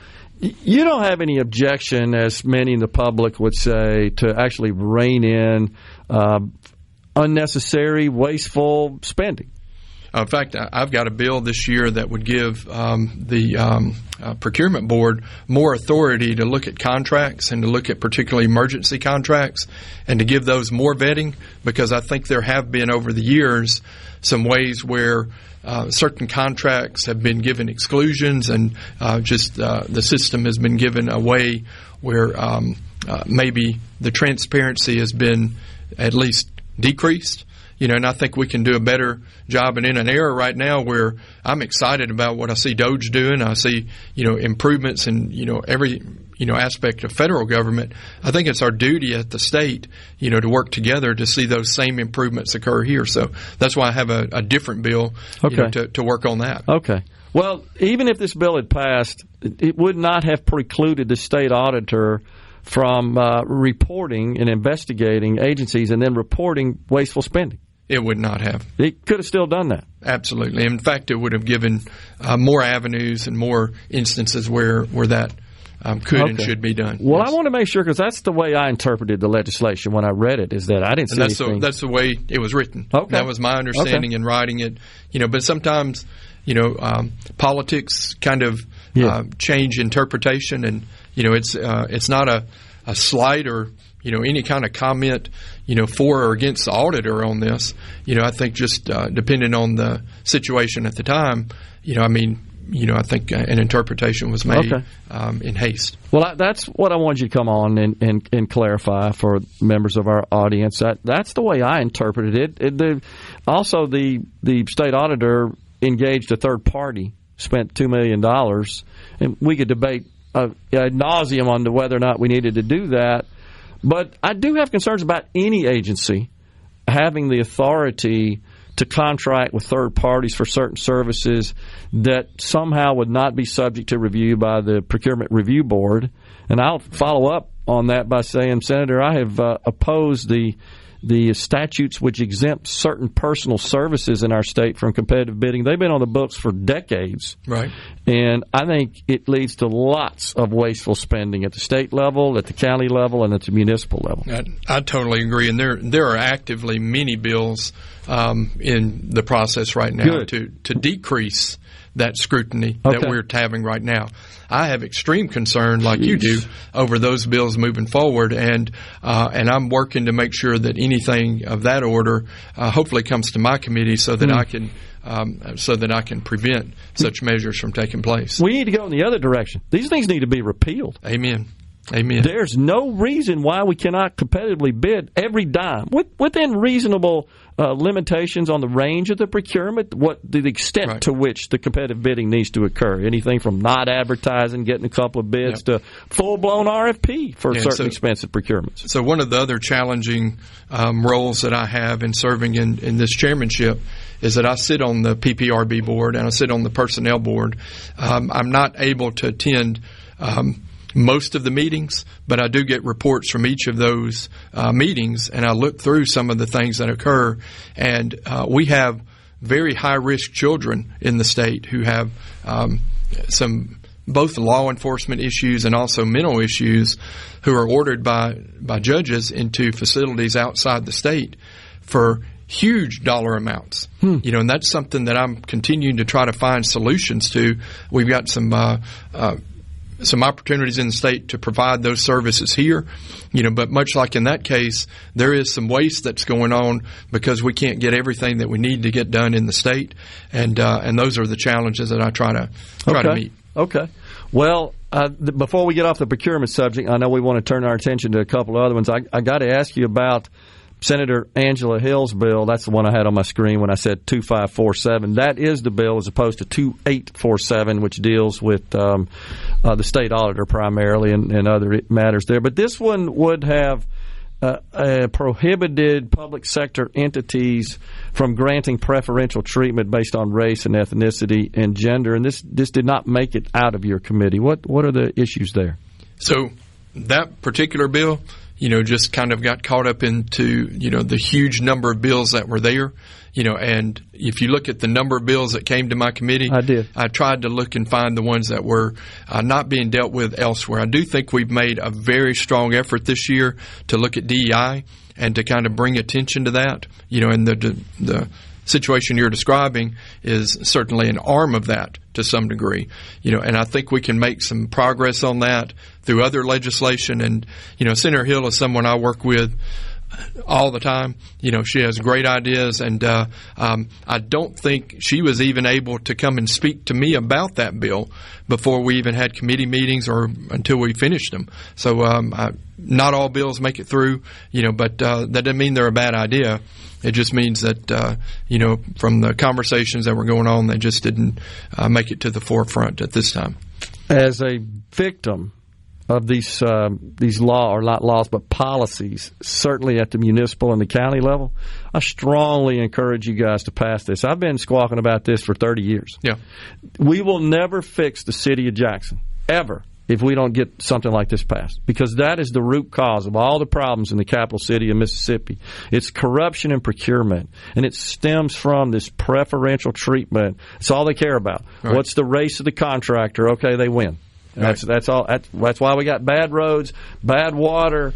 you don't have any objection, as many in the public would say, to actually rein in unnecessary, wasteful spending. In fact, I've got a bill this year that would give the procurement board more authority to look at contracts and to look at particularly emergency contracts and to give those more vetting, because I think there have been over the years some ways where certain contracts have been given exclusions, and the system has been given a way where maybe the transparency has been at least decreased. And I think we can do a better job. And in an era right now where I'm excited about what I see DOGE doing, I see, improvements in, every, aspect of federal government. I think it's our duty at the state, to work together to see those same improvements occur here. So that's why I have a different bill, to work on that. Okay. Well, even if this bill had passed, it would not have precluded the state auditor from reporting and investigating agencies and then reporting wasteful spending. It would not have. It could have still done that. Absolutely. In fact, it would have given more avenues and more instances where that could and should be done. Well, yes. I want to make sure, because that's the way I interpreted the legislation when I read it, is that I didn't see anything. That's the way it was written. Okay. That was my understanding in writing it. But sometimes, politics kind of change interpretation, and, it's not a slight or any kind of comment, for or against the auditor on this. I think just depending on the situation at the time, I think an interpretation was made in haste. Well, that's what I wanted you to come on and clarify for members of our audience. That's the way I interpreted it. Also, the state auditor engaged a third party, spent $2 million, and we could debate ad nauseum on whether or not we needed to do that. But I do have concerns about any agency having the authority to contract with third parties for certain services that somehow would not be subject to review by the Procurement Review Board. And I'll follow up on that by saying, Senator, I have opposed the statutes which exempt certain personal services in our state from competitive bidding. They've been on the books for decades. Right. And I think it leads to lots of wasteful spending at the state level, at the county level, and at the municipal level. I totally agree. And there are actively many bills in the process right now to decrease that scrutiny that we're having right now. I have extreme concern, like you do, over those bills moving forward, and I'm working to make sure that anything of that order hopefully comes to my committee so that I can prevent such measures from taking place. We need to go in the other direction. These things need to be repealed. Amen. Amen. There's no reason why we cannot competitively bid every dime within reasonable limitations on the range of the procurement, the extent to which the competitive bidding needs to occur. Anything from not advertising, getting a couple of bids, to full-blown RFP for certain expensive procurements. So one of the other challenging roles that I have in serving in this chairmanship is that I sit on the PPRB board and I sit on the personnel board. I'm not able to attend most of the meetings, but I do get reports from each of those meetings, and I look through some of the things that occur. And we have very high-risk children in the state who have some both law enforcement issues and also mental issues, who are ordered by judges into facilities outside the state for huge dollar amounts. And that's something that I'm continuing to try to find solutions to. We've got some opportunities in the state to provide those services here, but much like in that case, there is some waste that's going on because we can't get everything that we need to get done in the state, and those are the challenges that I try to meet. Okay. Well, before we get off the procurement subject, I know we want to turn our attention to a couple of other ones. I got to ask you about Senator Angela Hill's bill. That's the one I had on my screen when I said 2547. That is the bill as opposed to 2847, which deals with the state auditor primarily and other matters there. But this one would have prohibited public sector entities from granting preferential treatment based on race and ethnicity and gender. And this did not make it out of your committee. What are the issues there? So that particular bill, just kind of got caught up into, the huge number of bills that were there, and if you look at the number of bills that came to my committee, I tried to look and find the ones that were not being dealt with elsewhere. I do think we've made a very strong effort this year to look at DEI and to kind of bring attention to that, and the situation you're describing is certainly an arm of that to some degree, and I think we can make some progress on that through other legislation. And, Senator Hill is someone I work with all the time. She has great ideas, and I don't think she was even able to come and speak to me about that bill before we even had committee meetings or until we finished them. So not all bills make it through, but that doesn't mean they're a bad idea. It just means that, from the conversations that were going on, they just didn't make it to the forefront at this time. As a victim of these law, or not laws, but policies, certainly at the municipal and the county level, I strongly encourage you guys to pass this. I've been squawking about this for 30 years. Yeah. We will never fix the city of Jackson, ever, if we don't get something like this passed, because that is the root cause of all the problems in the capital city of Mississippi. It's corruption and procurement, and it stems from this preferential treatment. It's all they care about. Right. What's the race of the contractor? Okay, they win. That's all. That's why we got bad roads, bad water,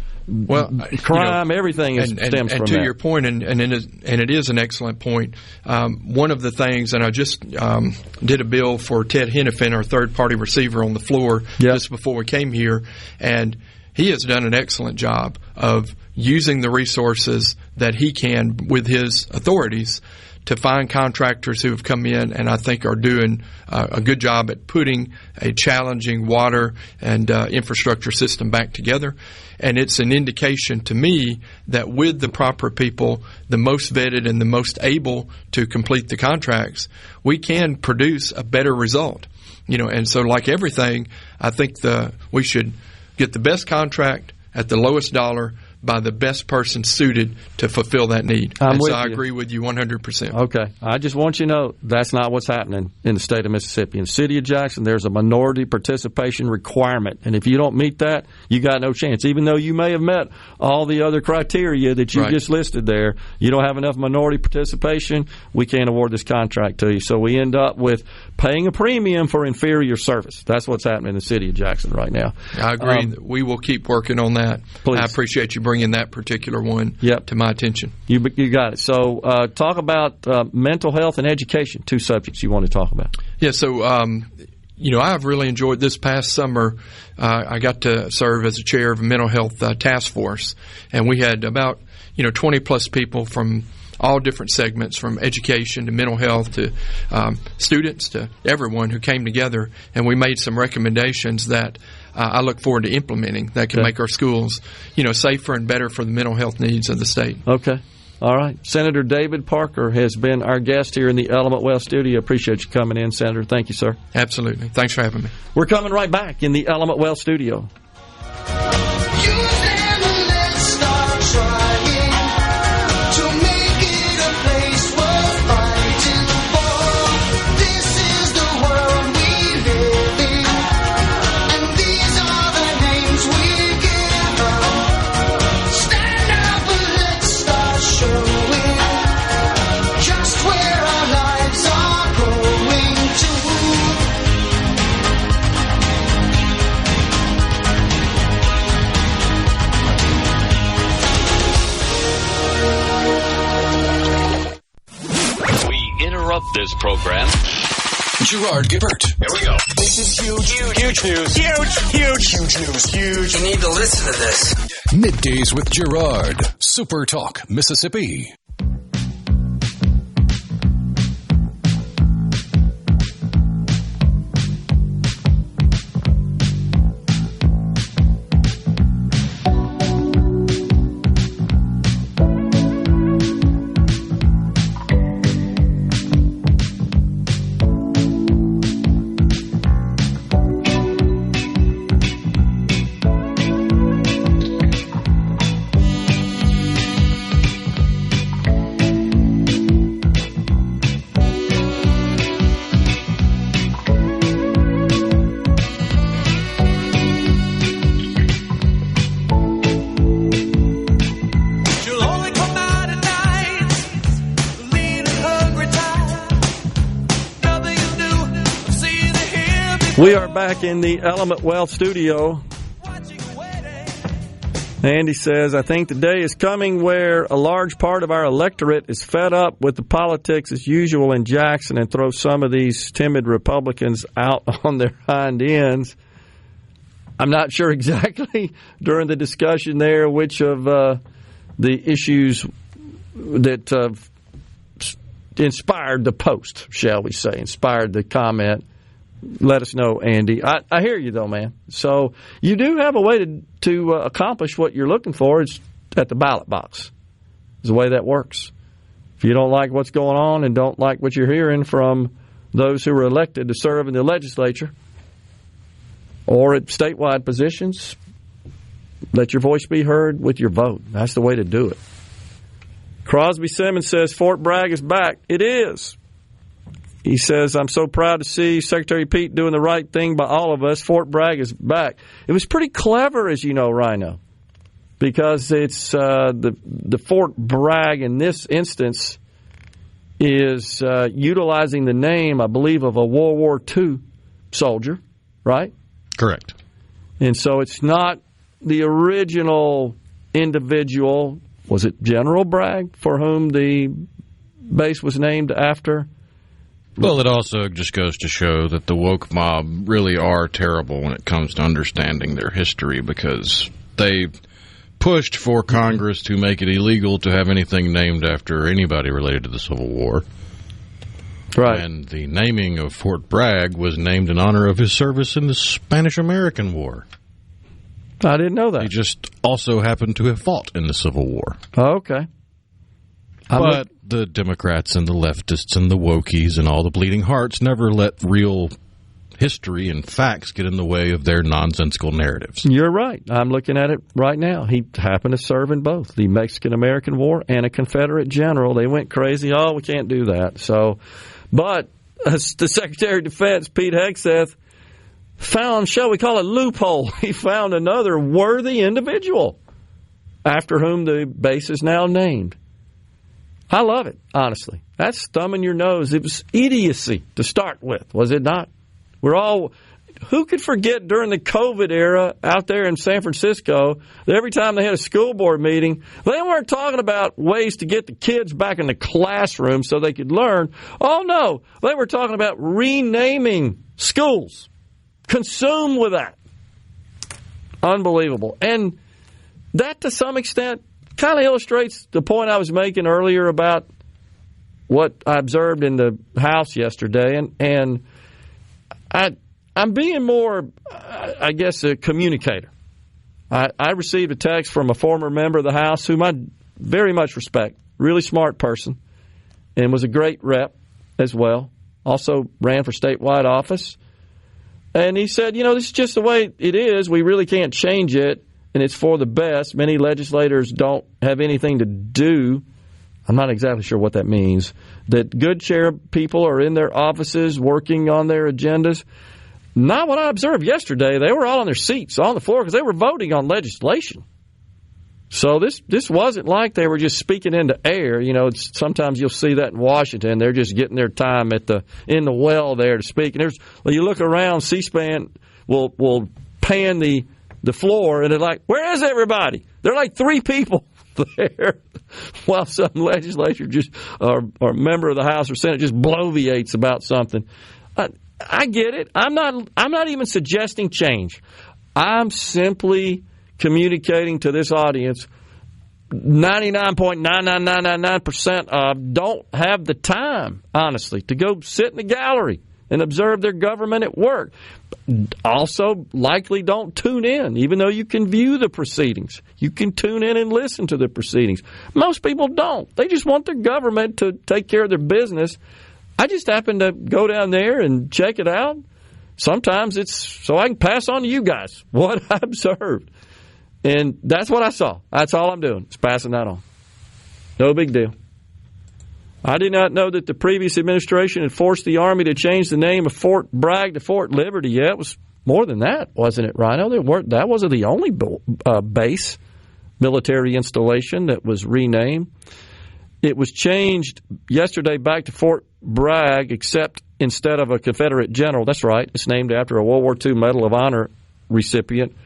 crime. Everything stems from that. And to your point, and it is an excellent point. One of the things, and I just did a bill for Ted Hennepin, our third-party receiver, on the floor just before we came here, and he has done an excellent job of using the resources that he can with his authorities to find contractors who have come in and I think are doing a good job at putting a challenging water and infrastructure system back together. And it's an indication to me that with the proper people, the most vetted and the most able to complete the contracts, we can produce a better result. And so like everything, I think we should get the best contract at the lowest dollar by the best person suited to fulfill that need. I agree with you 100%. Okay. I just want you to know that's not what's happening in the state of Mississippi. In the city of Jackson, there's a minority participation requirement. And if you don't meet that, you got no chance. Even though you may have met all the other criteria that you just listed there, you don't have enough minority participation, we can't award this contract to you. So we end up with paying a premium for inferior service. That's what's happening in the city of Jackson right now. I agree. We will keep working on that. Please. I appreciate you bringing that particular one to my attention. You got it. So talk about mental health and education, two subjects you want to talk about. Yeah, so I've really enjoyed this past summer. I got to serve as a chair of a mental health task force, and we had about 20 plus people from all different segments, from education to mental health to students to everyone who came together, and we made some recommendations that I look forward to implementing that can make our schools, safer and better for the mental health needs of the state. Okay. All right. Senator David Parker has been our guest here in the Element Wealth studio. Appreciate you coming in, Senator. Thank you, sir. Absolutely. Thanks for having me. We're coming right back in the Element Wealth studio. This program. Gerard Gibert. Here we go. This is huge news. Huge news. Huge. You need to listen to this. Middays with Gerard. SuperTalk Mississippi. We are back in the Element Wealth studio. Andy says, I think the day is coming where a large part of our electorate is fed up with the politics as usual in Jackson and throw some of these timid Republicans out on their hind ends. I'm not sure exactly during the discussion there which of the issues that inspired the post, shall we say, inspired the comment. Let us know, Andy. I hear you, though, man. So you do have a way to accomplish what you're looking for. It's at the ballot box. It's the way that works. If you don't like what's going on and don't like what you're hearing from those who were elected to serve in the legislature or at statewide positions, let your voice be heard with your vote. That's the way to do it. Crosby Simmons says Fort Bragg is back. It is. He says, I'm so proud to see Secretary Pete doing the right thing by all of us. Fort Bragg is back. It was pretty clever, as you know, Rhino, because it's the Fort Bragg in this instance is utilizing the name, I believe, of a World War II soldier, right? Correct. And so it's not the original individual. Was it General Bragg for whom the base was named after? Well, it also just goes to show that the woke mob really are terrible when it comes to understanding their history, because they pushed for Congress to make it illegal to have anything named after anybody related to the Civil War. Right. And the naming of Fort Bragg was named in honor of his service in the Spanish-American War. I didn't know that. He just also happened to have fought in the Civil War. Oh, okay. But the Democrats and the leftists and the wokies and all the bleeding hearts never let real history and facts get in the way of their nonsensical narratives. You're right. I'm looking at it right now. He happened to serve in both the Mexican-American War and a Confederate general. They went crazy. Oh, we can't do that. So, but the Secretary of Defense, Pete Hegseth, found, shall we call it, loophole. He found another worthy individual after whom the base is now named. I love it, honestly. That's thumbing your nose. It was idiocy to start with, was it not? Who could forget during the COVID era out there in San Francisco that every time they had a school board meeting, they weren't talking about ways to get the kids back in the classroom so they could learn. Oh, no. They were talking about renaming schools. Consumed with that. Unbelievable. And that, to some extent, kind of illustrates the point I was making earlier about what I observed in the House yesterday. And I'm being more, I guess, a communicator. I received a text from a former member of the House whom I very much respect, really smart person, and was a great rep as well. Also ran for statewide office. And he said, this is just the way it is. We really can't change it, and it's for the best. Many legislators don't have anything to do. I'm not exactly sure what that means. That good chair people are in their offices working on their agendas. Not what I observed yesterday. They were all on their seats on the floor because they were voting on legislation. So this wasn't like they were just speaking into air. Sometimes you'll see that in Washington. They're just getting their time in the well there to speak. And you look around, C-SPAN will pan the floor, and they're like, where is everybody? There are like 3 people there, while some legislature or member of the House or Senate just bloviates about something. I get it. I'm not even suggesting change. I'm simply communicating to this audience 99.99999% of don't have the time, honestly, to go sit in the gallery and observe their government at work. Also, likely don't tune in, even though you can view the proceedings. You can tune in and listen to the proceedings. Most people don't. They just want their government to take care of their business. I just happen to go down there and check it out. Sometimes it's so I can pass on to you guys what I observed. And that's what I saw. That's all I'm doing, is passing that on. No big deal. I did not know that the previous administration had forced the Army to change the name of Fort Bragg to Fort Liberty. Yeah, it was more than that, wasn't it, Rhino? That wasn't the only base military installation that was renamed. It was changed yesterday back to Fort Bragg, except instead of a Confederate general. That's right. It's named after a World War II Medal of Honor recipient,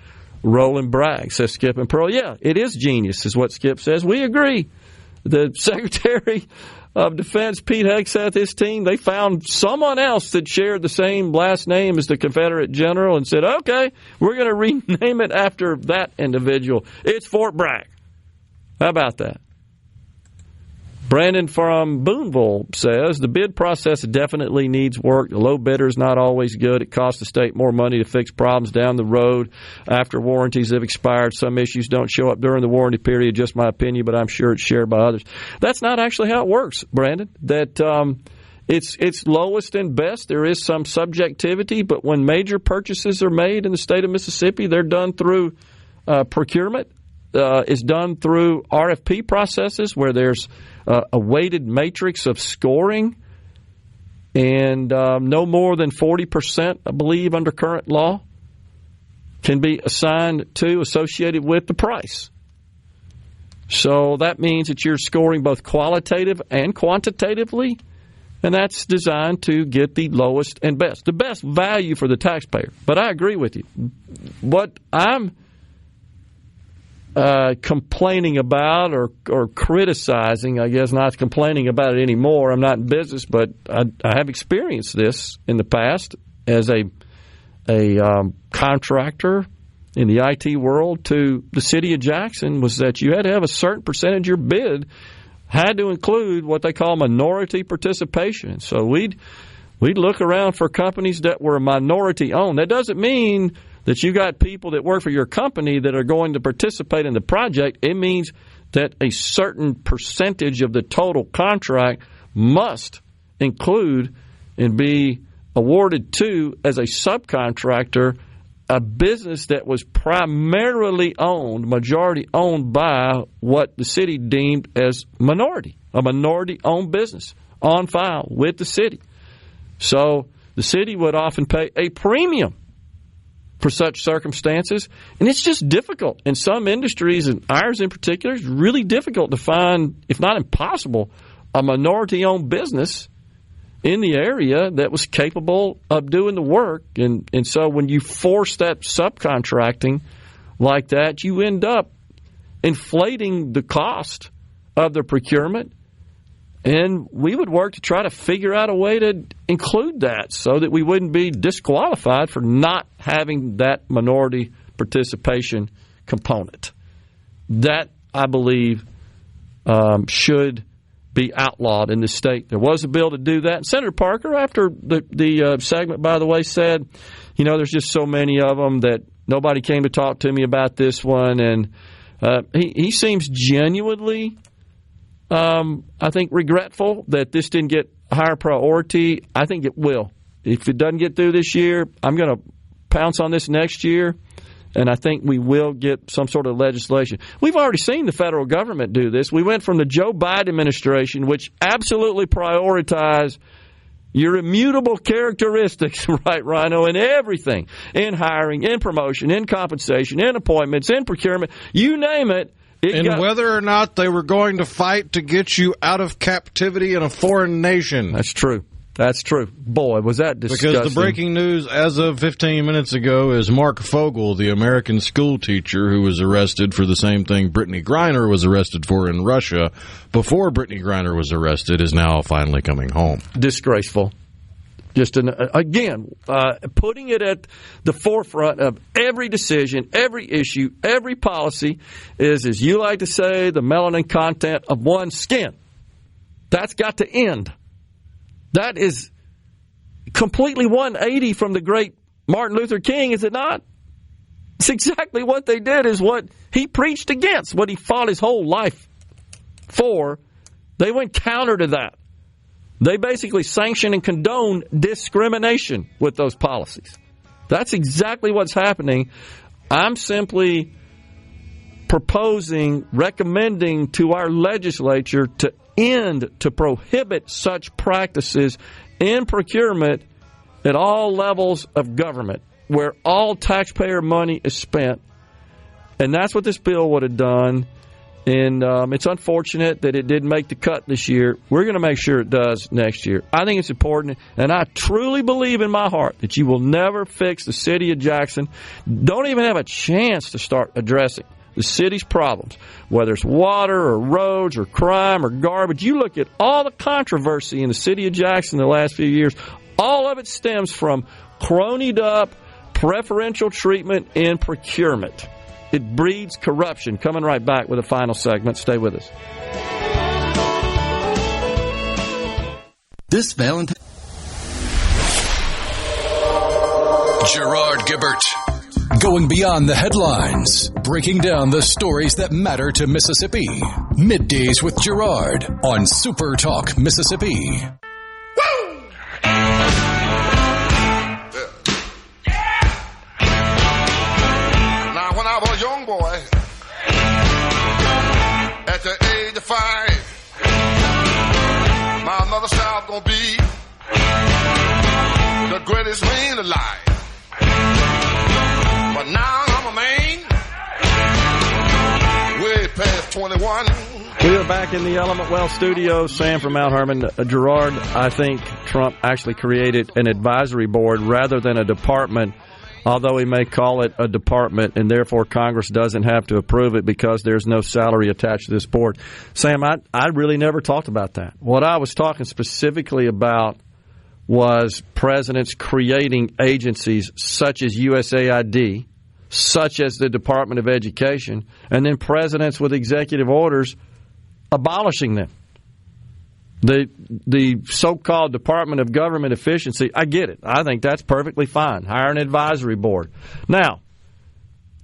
Roland Bragg, says Skip and Pearl. Yeah, it is genius, is what Skip says. We agree. The Secretary of Defense, Pete Hegseth, his team, they found someone else that shared the same last name as the Confederate general and said, okay, we're going to rename it after that individual. It's Fort Bragg. How about that? Brandon from Boonville says, the bid process definitely needs work. The low bidder is not always good. It costs the state more money to fix problems down the road after warranties have expired. Some issues don't show up during the warranty period, just my opinion, but I'm sure it's shared by others. That's not actually how it works, Brandon. That it's lowest and best. There is some subjectivity, but when major purchases are made in the state of Mississippi, they're done through procurement. Is done through RFP processes where there's a weighted matrix of scoring, and no more than 40%, I believe, under current law, can be associated with the price. So that means that you're scoring both qualitative and quantitatively, and that's designed to get the lowest and best, the best value for the taxpayer. But I agree with you. What I'm complaining about or criticizing, I guess, not complaining about it anymore. I'm not in business, but I have experienced this in the past as a contractor in the IT world to the city of Jackson, was that you had to have a certain percentage of your bid had to include what they call minority participation. So we'd look around for companies that were minority owned. That doesn't mean that you got people that work for your company that are going to participate in the project. It means that a certain percentage of the total contract must include and be awarded to, as a subcontractor, a business that was primarily owned, majority owned by what the city deemed as minority, a minority-owned business on file with the city. So the city would often pay a premium for such circumstances, and it's just difficult. In some industries, and ours in particular, it's really difficult to find, if not impossible, a minority-owned business in the area that was capable of doing the work. And so when you force that subcontracting like that, you end up inflating the cost of the procurement. And we would work to try to figure out a way to include that so that we wouldn't be disqualified for not having that minority participation component. That I believe, should be outlawed in this state. There was a bill to do that. And Senator Parker, after the segment, by the way, said, there's just so many of them that nobody came to talk to me about this one. And he seems genuinely, I think, regretful that this didn't get higher priority. I think it will. If it doesn't get through this year, I'm going to pounce on this next year, and I think we will get some sort of legislation. We've already seen the federal government do this. We went from the Joe Biden administration, which absolutely prioritized your immutable characteristics, right, Rhino, in everything, in hiring, in promotion, in compensation, in appointments, in procurement, you name it. And whether or not they were going to fight to get you out of captivity in a foreign nation. That's true. That's true. Boy, was that disgusting. Because the breaking news as of 15 minutes ago is Mark Fogel, the American school teacher who was arrested for the same thing Brittany Griner was arrested for in Russia before Brittany Griner was arrested, is now finally coming home. Disgraceful. Just putting it at the forefront of every decision, every issue, every policy is, as you like to say, the melanin content of one's skin. That's got to end. That is completely 180 from the great Martin Luther King, is it not? It's exactly what they did, is what he preached against, what he fought his whole life for. They went counter to that. They basically sanction and condone discrimination with those policies. That's exactly what's happening. I'm simply recommending to our legislature to prohibit such practices in procurement at all levels of government, where all taxpayer money is spent. And that's what this bill would have done. And it's unfortunate that it didn't make the cut this year. We're going to make sure it does next year. I think it's important, and I truly believe in my heart that you will never fix the city of Jackson. Don't even have a chance to start addressing the city's problems, whether it's water or roads or crime or garbage. You look at all the controversy in the city of Jackson in the last few years, all of it stems from cronied up preferential treatment in procurement. It breeds corruption. Coming right back with a final segment. Stay with us. This Valentine. Gerard Gibert. Going beyond the headlines, breaking down the stories that matter to Mississippi. Middays with Gerard on SuperTalk Mississippi. Now, when I was a young boy, at the age of 5, my mother said I was gonna be the greatest man alive. But now I'm a man, way past 21. We are back in the Element Well studio. Sam from Mount Hermon. Gerard, I think Trump actually created an advisory board rather than a department, although he may call it a department, and therefore Congress doesn't have to approve it because there's no salary attached to this board. Sam, I really never talked about that. What I was talking specifically about was presidents creating agencies such as USAID, such as the Department of Education, and then presidents with executive orders abolishing them. The so-called Department of Government Efficiency, I get it. I think that's perfectly fine. Hire an advisory board. Now,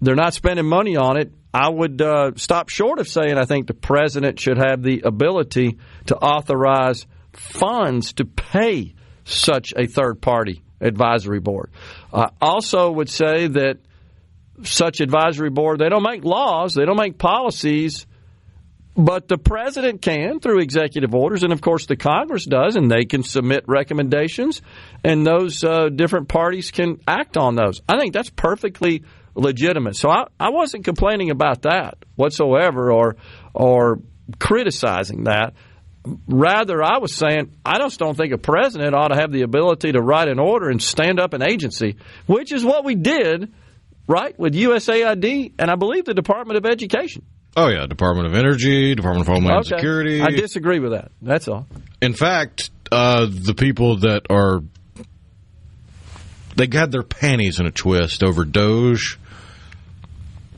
they're not spending money on it. I would stop short of saying I think the president should have the ability to authorize funds to pay such a third-party advisory board. I also would say that such advisory board, they don't make laws, they don't make policies, but the president can through executive orders, and of course the Congress does, and they can submit recommendations, and those different parties can act on those. I think that's perfectly legitimate. So I wasn't complaining about that whatsoever or criticizing that. Rather, I was saying I just don't think a president ought to have the ability to write an order and stand up an agency, which is what we did, right, with USAID and I believe the Department of Education. Oh, yeah, Department of Energy, Department of Homeland Security. I disagree with that. That's all. In fact, the people that they got their panties in a twist over DOGE.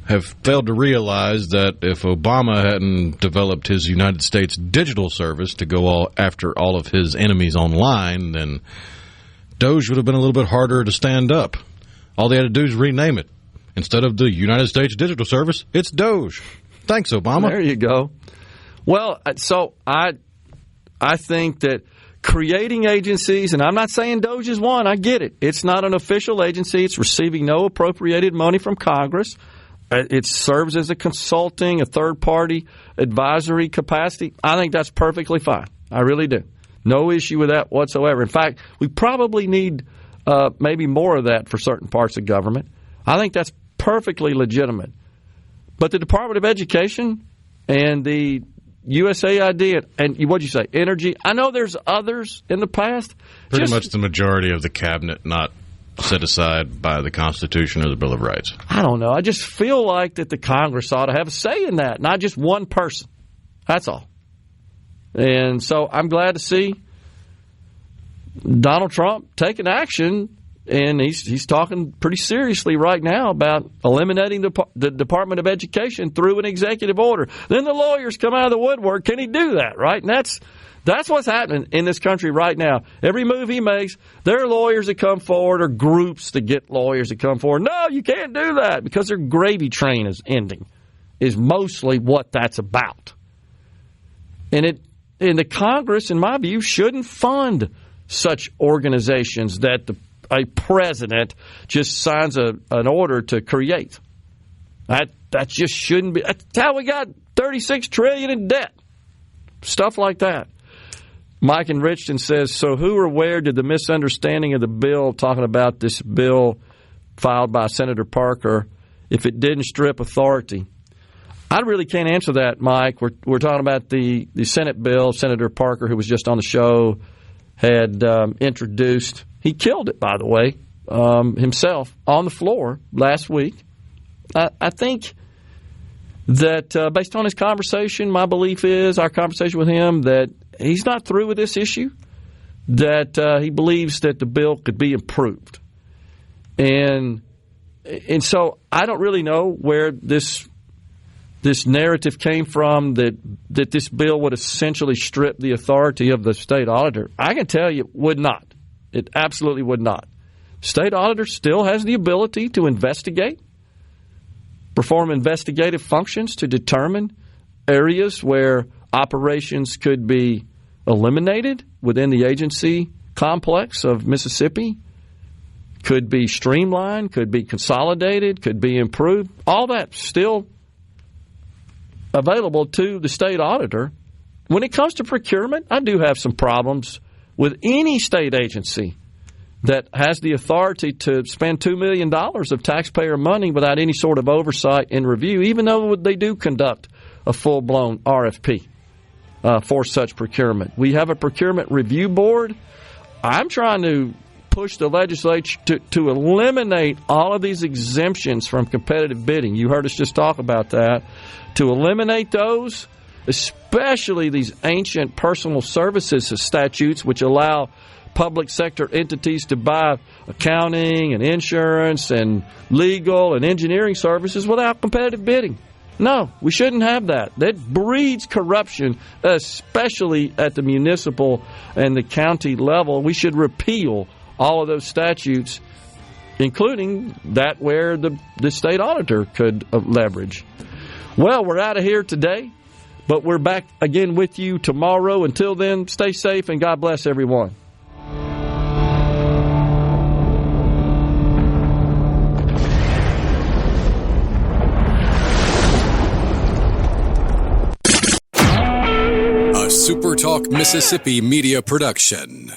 have failed to realize that if Obama hadn't developed his United States digital service to go after all of his enemies online, then Doge would have been a little bit harder to stand up. All they had to do is rename it. Instead of the United States digital service, it's Doge. Thanks, Obama. There you go. Well, so I think that creating agencies, and I'm not saying Doge is one, I get it. It's not an official agency. It's receiving no appropriated money from Congress. It serves as a consulting, a third-party advisory capacity. I think that's perfectly fine. I really do. No issue with that whatsoever. In fact, we probably need maybe more of that for certain parts of government. I think that's perfectly legitimate. But the Department of Education and the USAID and what'd you say, energy, I know there's others in the past. Pretty much the majority of the cabinet not set aside by the Constitution or the Bill of Rights. I don't know. I just feel like that the Congress ought to have a say in that, not just one person. That's all. And so I'm glad to see Donald Trump taking action, and he's talking pretty seriously right now about eliminating the Department of Education through an executive order. Then the lawyers come out of the woodwork. Can he do that, right? And that's what's happening in this country right now. Every move he makes, there are lawyers that come forward or groups that get lawyers that come forward. No, you can't do that because their gravy train is ending, is mostly what that's about. And the Congress, in my view, shouldn't fund such organizations that a president just signs an order to create. That just shouldn't be. That's how we got $36 trillion in debt. Stuff like that. Mike in Richton says, so who or where did the misunderstanding of the bill, talking about this bill filed by Senator Parker, if it didn't strip authority? I really can't answer that, Mike. We're talking about the Senate bill. Senator Parker, who was just on the show, had introduced. He killed it, by the way, himself on the floor last week. I think that based on his conversation, my belief is, our conversation with him, that he's not through with this issue, that he believes that the bill could be improved. And so I don't really know where this narrative came from that this bill would essentially strip the authority of the state auditor. I can tell you it would not. It absolutely would not. State auditor still has the ability to investigate, perform investigative functions to determine areas where operations could be eliminated within the agency complex of Mississippi, could be streamlined, could be consolidated, could be improved. All that still available to the state auditor. When it comes to procurement, I do have some problems with any state agency that has the authority to spend $2 million of taxpayer money without any sort of oversight and review, even though they do conduct a full-blown RFP for such procurement. We have a procurement review board. I'm trying to push the legislature to eliminate all of these exemptions from competitive bidding. You heard us just talk about that. To eliminate those, especially these ancient personal services statutes, which allow public sector entities to buy accounting and insurance and legal and engineering services without competitive bidding. No, we shouldn't have that. That breeds corruption, especially at the municipal and the county level. We should repeal all of those statutes, including that where the state auditor could leverage. Well, we're out of here today, but we're back again with you tomorrow. Until then, stay safe and God bless everyone. A SuperTalk Mississippi Media production.